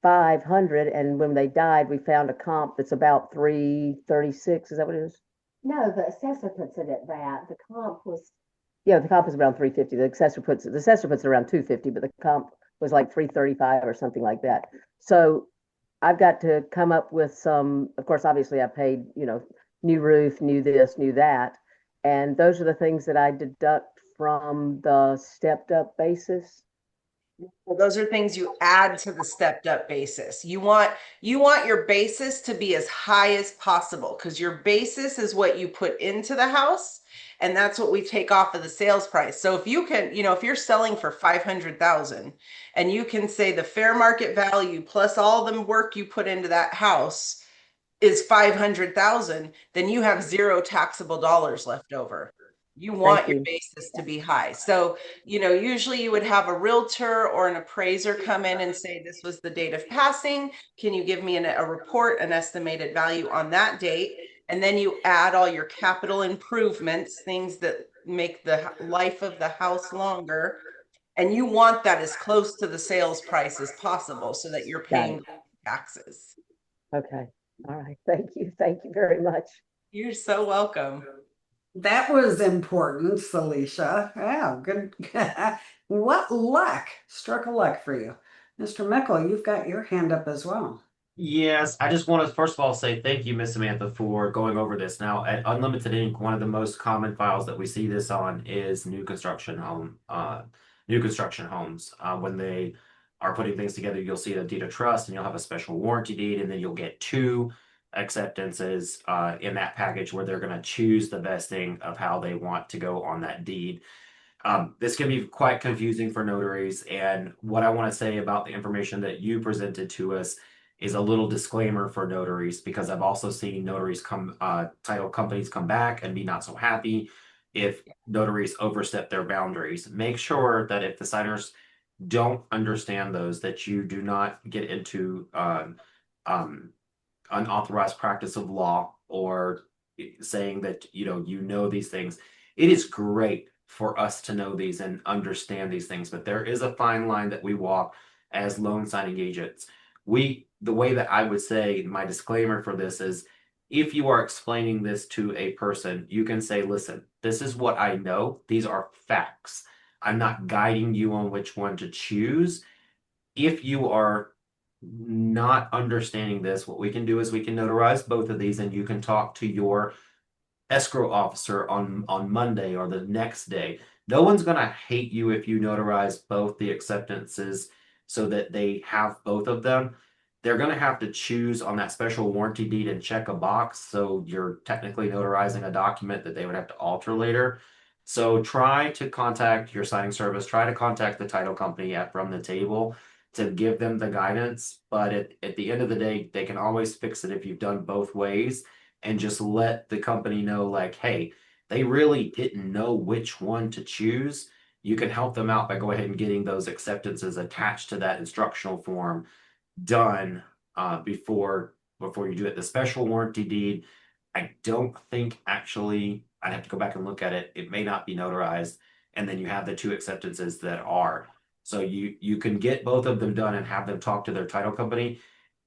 500, and when they died, we found a comp that's about 336. Is that what it is? No, the assessor puts it at that. The comp was, yeah, the comp is around 350. The assessor puts it around 250, but the comp was like 335 or something like that. So I've got to come up with some, of course, obviously I paid, new roof, new this, new that. And those are the things that I deduct from the stepped up basis. Well, those are things you add to the stepped up basis. You want your basis to be as high as possible because your basis is what you put into the house, and that's what we take off of the sales price. So if you can, if you're selling for 500,000 and you can say the fair market value plus all the work you put into that house is 500,000, then you have zero taxable dollars left over. You want your basis to be high. So, usually you would have a realtor or an appraiser come in and say, this was the date of passing. Can you give me a report, an estimated value on that date? And then you add all your capital improvements, things that make the life of the house longer. And you want that as close to the sales price as possible so that you're paying taxes. Okay. All right. Thank you. Thank you very much. You're so welcome. That was important, Celicia. Yeah, good. What luck. Struck a luck for you. Mr. Meckel, you've got your hand up as well. Yes, I just want to first of all say thank you, Miss Samantha, for going over this. Now, at Unlimited Ink, one of the most common files that we see this on is new construction homes. When they are putting things together, you'll see a deed of trust, and you'll have a special warranty deed, and then you'll get two acceptances in that package where they're going to choose the vesting of how they want to go on that deed. This can be quite confusing for notaries, and what I want to say about the information that you presented to us is a little disclaimer for notaries, because I've also seen notaries title companies come back and be not so happy if notaries overstep their boundaries. Make sure that if the signers don't understand those, that you do not get into unauthorized practice of law or saying that you know these things. It is great for us to know these and understand these things, but there is a fine line that we walk as loan signing agents. The way that I would say my disclaimer for this is, if you are explaining this to a person, you can say, listen, this is what I know. These are facts. I'm not guiding you on which one to choose. If you are not understanding this, what we can do is we can notarize both of these, and you can talk to your escrow officer on Monday or the next day. No one's going to hate you if you notarize both the acceptances so that they have both of them. They're going to have to choose on that special warranty deed and check a box, so you're technically notarizing a document that they would have to alter later. So try to contact your signing service, try to contact the title company from the table to give them the guidance. But at the end of the day, they can always fix it if you've done both ways, and just let the company know, like, hey, they really didn't know which one to choose. You can help them out by go ahead and getting those acceptances attached to that instructional form done before you do it. The special warranty deed, I don't think actually, I'd have to go back and look at it. It may not be notarized. and then you have the two acceptances that are. So you can get both of them done and have them talk to their title company.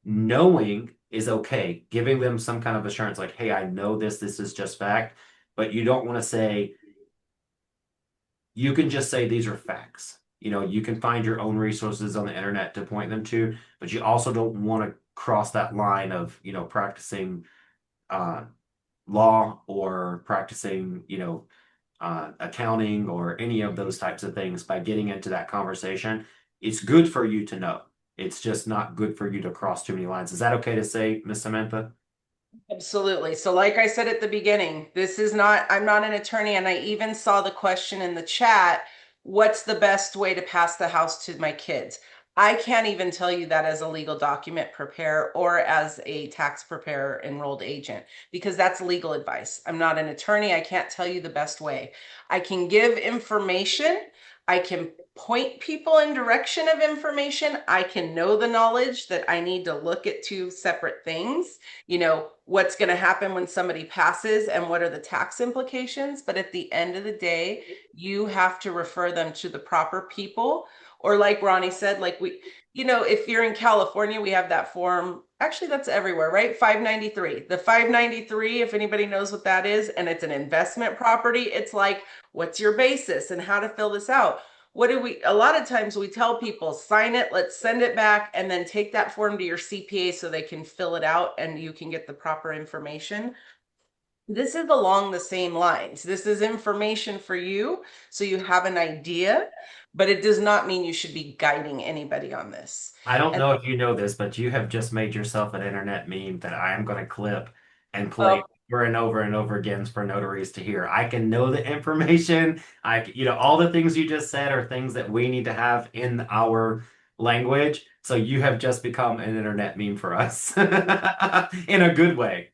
Knowing is okay. Giving them some kind of assurance, like, hey, I know this is just fact, but you don't want to say, you can just say these are facts. You know, you can find your own resources on the internet to point them to, but you also don't want to cross that line of, you know, practicing law or practicing, you know, accounting or any of those types of things by getting into that conversation. It's good for you to know. It's just not good for you to cross too many lines. Is that okay to say, Miss Samantha? Absolutely. So like I said at the beginning, this is not, I'm not an attorney, and I even saw the question in the chat, what's the best way to pass the house to my kids? I can't even tell you that as a legal document preparer or as a tax preparer enrolled agent, because that's legal advice. I'm not an attorney. I can't tell you the best way. I can give information. I can point people in direction of information. I can know the knowledge that I need to look at two separate things. You know, what's going to happen when somebody passes and what are the tax implications. But at the end of the day, you have to refer them to the proper people. Or like Ronnie said, like we, you know, if you're in California, we have that form. Actually, that's everywhere, right? 593. The 593, if anybody knows what that is, and it's an investment property, it's like, what's your basis and how to fill this out? What do we, a lot of times we tell people, sign it, let's send it back, and then take that form to your CPA so they can fill it out and you can get the proper information. This is along the same lines. This is information for you so you have an idea, but it does not mean you should be guiding anybody on this. I don't And know if you know this, but you have just made yourself an internet meme that I am going to clip and play over and over again for notaries to hear. I can know the information. You know, all the things you just said are things that we need to have in our language. So you have just become an internet meme for us in a good way.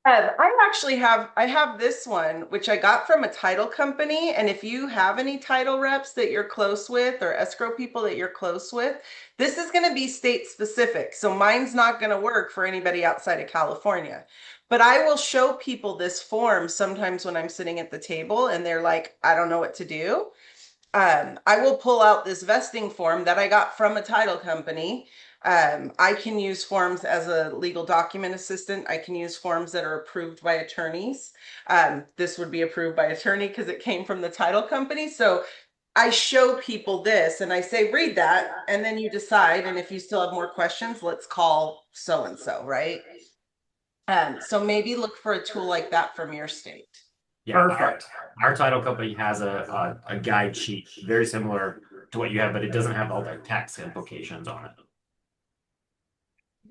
I have this one, which I got from a title company. And if you have any title reps that you're close with or escrow people that you're close with, this is going to be state specific. So mine's not going to work for anybody outside of California. But I will show people this form sometimes when I'm sitting at the table and they're like, I don't know what to do. I will pull out this vesting form that I got from a title company. I can use forms as a legal document assistant. I can use forms that are approved by attorneys. This would be approved by attorney because it came from the title company. So I show people this and I say, read that, and then you decide. And if you still have more questions, let's call so-and-so, right? So maybe look for a tool like that from your state. Yeah, Perfect. our title company has a guide sheet very similar to what you have, but it doesn't have all the tax implications on it.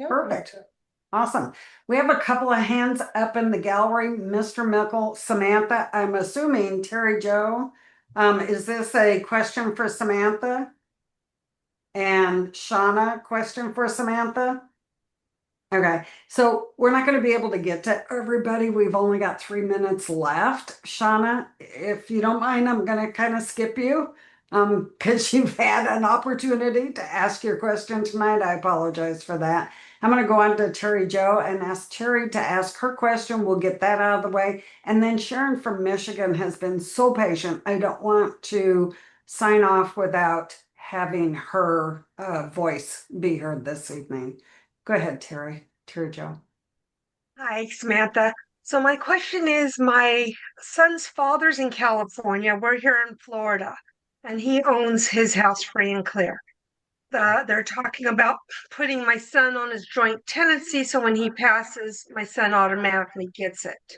Perfect. Awesome. We have a couple of hands up in the gallery. Mr. Mickle, Samantha, I'm assuming Terry Joe. Is this a question for Samantha? And Shauna, question for Samantha? Okay, so we're not going to be able to get to everybody. We've only got 3 minutes left. Shauna, if you don't mind, I'm going to kind of skip you because you've had an opportunity to ask your question tonight. I apologize for that. I'm going to go on to Terry Joe and ask Terry to ask her question. We'll get that out of the way. And then Sharon from Michigan has been so patient. I don't want to sign off without having her voice be heard this evening. Go ahead, Terry. Terry Joe. Hi, Samantha. So my question is, my son's father's in California. We're here in Florida, and he owns his house free and clear. They're talking about putting my son on his joint tenancy, so when he passes, my son automatically gets it.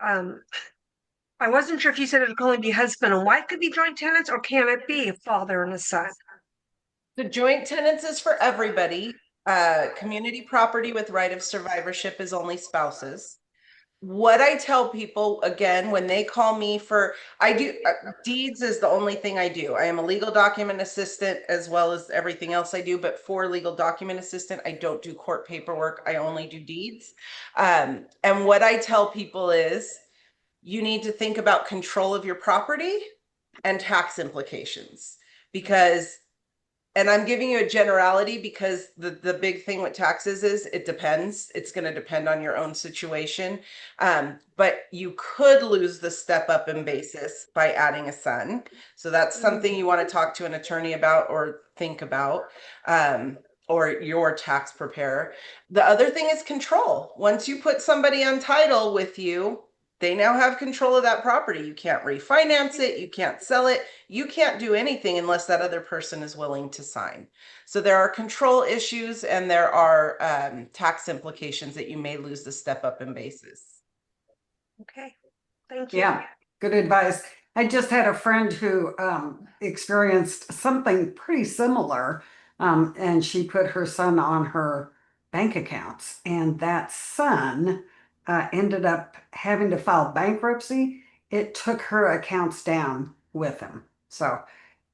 I wasn't sure if you said it could only be husband and wife could be joint tenants, or can it be a father and a son? The joint tenants is for everybody. Community property with right of survivorship is only spouses. What I tell people, again, when they call me for, I do, deeds is the only thing I do. I am a legal document assistant as well as everything else I do, but for legal document assistant, I don't do court paperwork. I only do deeds. And what I tell people is you need to think about control of your property and tax implications, because And I'm giving you a generality because the big thing with taxes is it depends. It's going to depend on your own situation. But you could lose the step up in basis by adding a son. So that's something you want to talk to an attorney about or think about, or your tax preparer. The other thing is control. Once you put somebody on title with you, they now have control of that property. You can't refinance it. You can't sell it. You can't do anything unless that other person is willing to sign. So there are control issues and there are tax implications that you may lose the step up in basis. Okay, thank you. Yeah, good advice. I just had a friend who experienced something pretty similar, and she put her son on her bank accounts, and that son ended up having to file bankruptcy. It took her accounts down with him. So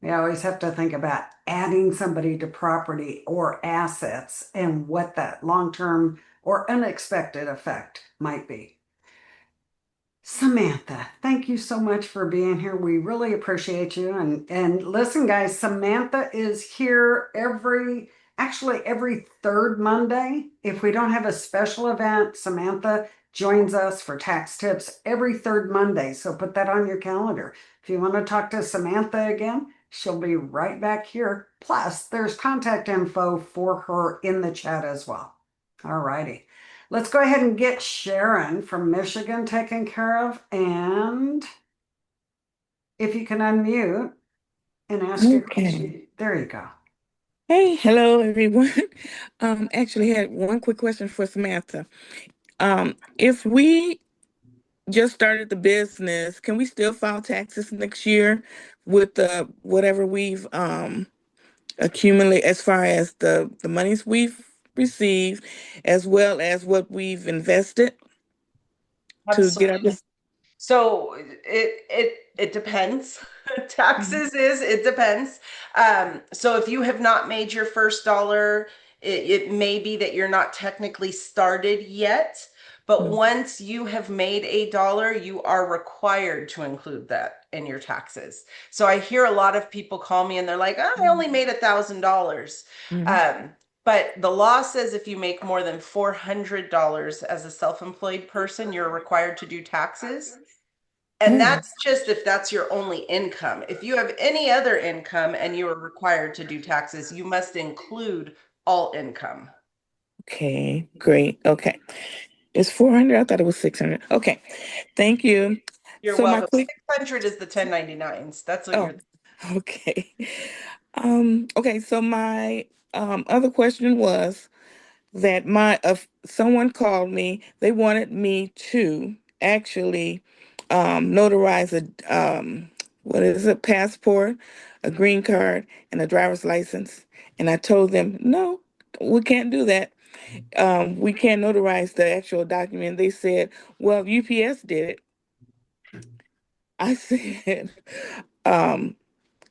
we always have to think about adding somebody to property or assets and what that long-term or unexpected effect might be. Samantha, thank you so much for being here. We really appreciate you. And listen, guys, Samantha is here actually every third Monday. If we don't have a special event, Samantha joins us for tax tips every third Monday. So put that on your calendar. If you want to talk to Samantha again, she'll be right back here. Plus, there's contact info for her in the chat as well. All righty. Let's go ahead and get Sharon from Michigan taken care of. And if you can unmute and ask your question. There you go. Hey, hello everyone. Actually had one quick question for Samantha. If we just started the business, can we still file taxes next year with whatever we've accumulated as far as the monies we've received as well as what we've invested to get our Absolutely. business? So it depends. Taxes is it depends. So if you have not made your first dollar, it may be that you're not technically started yet. But once you have made a dollar, you are required to include that in your taxes. So I hear a lot of people call me and they're like, "Oh, I only made $1,000." But the law says if you make more than $400 as a self-employed person, you're required to do taxes. And that's just if that's your only income. If you have any other income and you are required to do taxes, you must include all income. Okay, great. Okay. It's 400. I thought it was 600. Okay. Thank you. You're So my welcome. quick 600 is the 1099s. That's what you're. okay. Okay, so my other question was that someone called me. They wanted me to actually notarize what is it, passport, a green card, and a driver's license. And I told them, no, we can't do that. We can't notarize the actual document. They said, well, UPS did it. I said,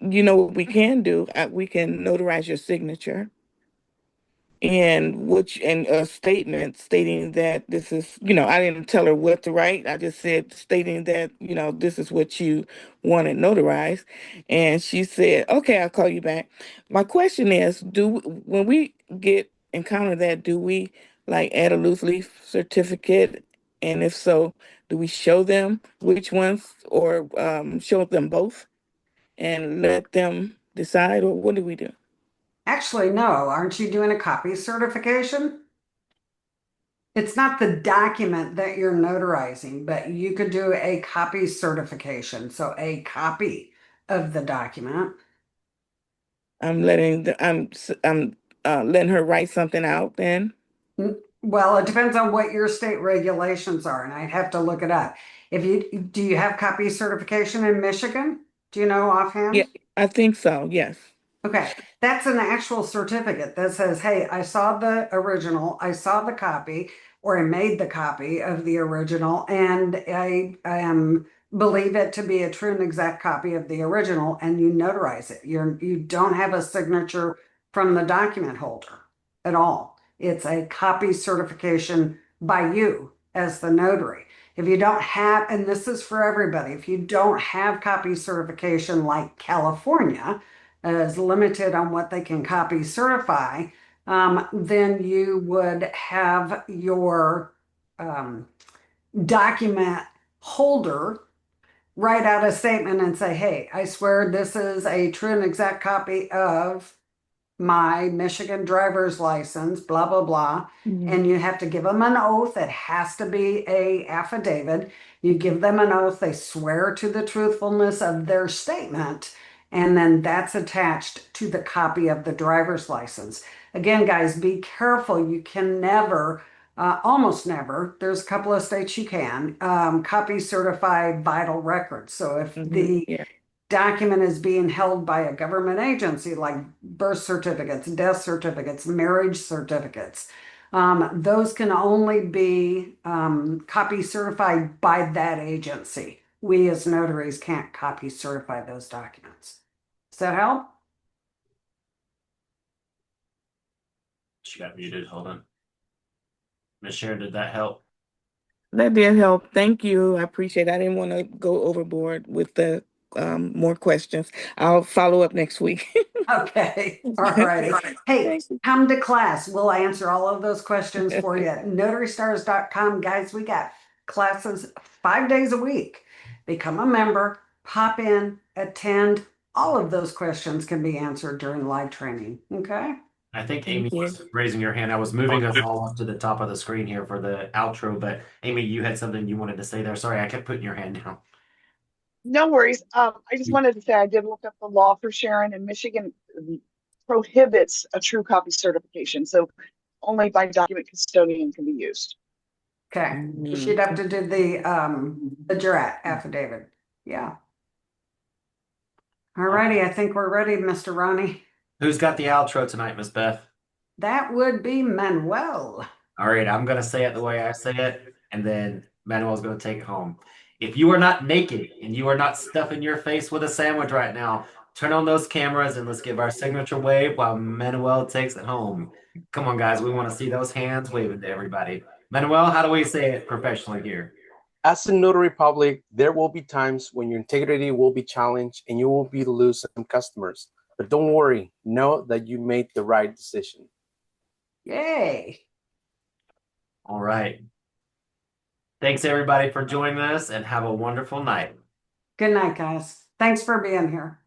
you know what we can do? We can notarize your signature and a statement stating that this is, I didn't tell her what to write. I just said stating that, this is what you wanted notarized. And she said, okay, I'll call you back. My question is, when we encounter that, do we like add a loose leaf certificate? And if so, do we show them which ones or show them both and let them decide, or what do we do? Actually, no. Aren't you doing a copy certification? It's not the document that you're notarizing, but you could do a copy certification. So a copy of the document. I'm letting letting her write something out then. Well, it depends on what your state regulations are, and I'd have to look it up. Do you have copy certification in Michigan? Do you know offhand? Yeah, I think so. Yes. Okay, that's an actual certificate that says, hey, I saw the original, I saw the copy, or I made the copy of the original, and I believe it to be a true and exact copy of the original, and you notarize it. You don't have a signature from the document holder at all. It's a copy certification by you as the notary. If you don't have, and this is for everybody, if you don't have copy certification like California, is limited on what they can copy certify, then you would have your document holder write out a statement and say, hey, I swear this is a true and exact copy of my Michigan driver's license, blah, blah, blah. And you have to give them an oath. It has to be a affidavit. You give them an oath. They swear to the truthfulness of their statement. And then that's attached to the copy of the driver's license. Again, guys, be careful. You can never, almost never, there's a couple of states you can, copy certify vital records. So if the Yeah. document is being held by a government agency like birth certificates, death certificates, marriage certificates, those can only be copy certified by that agency. We as notaries can't copy certify those documents. Does that help? She got muted. Hold on. Miss Sharon, did that help? That did help. Thank you. I appreciate it. I didn't want to go overboard with the more questions. I'll follow up next week. Okay. All righty. Hey, Thank you. come to class. We'll answer all of those questions for you at notarystars.com. Guys, we got classes 5 days a week. Become a member, pop in, attend. All of those questions can be answered during live training. Okay. I think Thank Amy you. was raising your hand. I was moving us all up to the top of the screen here for the outro, but Amy, you had something you wanted to say there. Sorry, I kept putting your hand down. No worries. I just wanted to say I did look up the law for Sharon, and Michigan prohibits a true copy certification. So only by document custodian can be used. Okay. She'd have to do the jurat affidavit. Yeah. All righty. I think we're ready, Mr. Ronnie. Who's got the outro tonight, Miss Beth? That would be Manuel. All right, I'm going to say it the way I say it, and then Manuel's going to take it home. If you are not naked and you are not stuffing your face with a sandwich right now, turn on those cameras and let's give our signature wave while Manuel takes it home. Come on, guys. We want to see those hands waving to everybody. Manuel, how do we say it professionally here? As a notary public, there will be times when your integrity will be challenged and you will be lose some customers. But don't worry, know that you made the right decision. Yay. All right. Thanks, everybody, for joining us, and have a wonderful night. Good night, guys. Thanks for being here.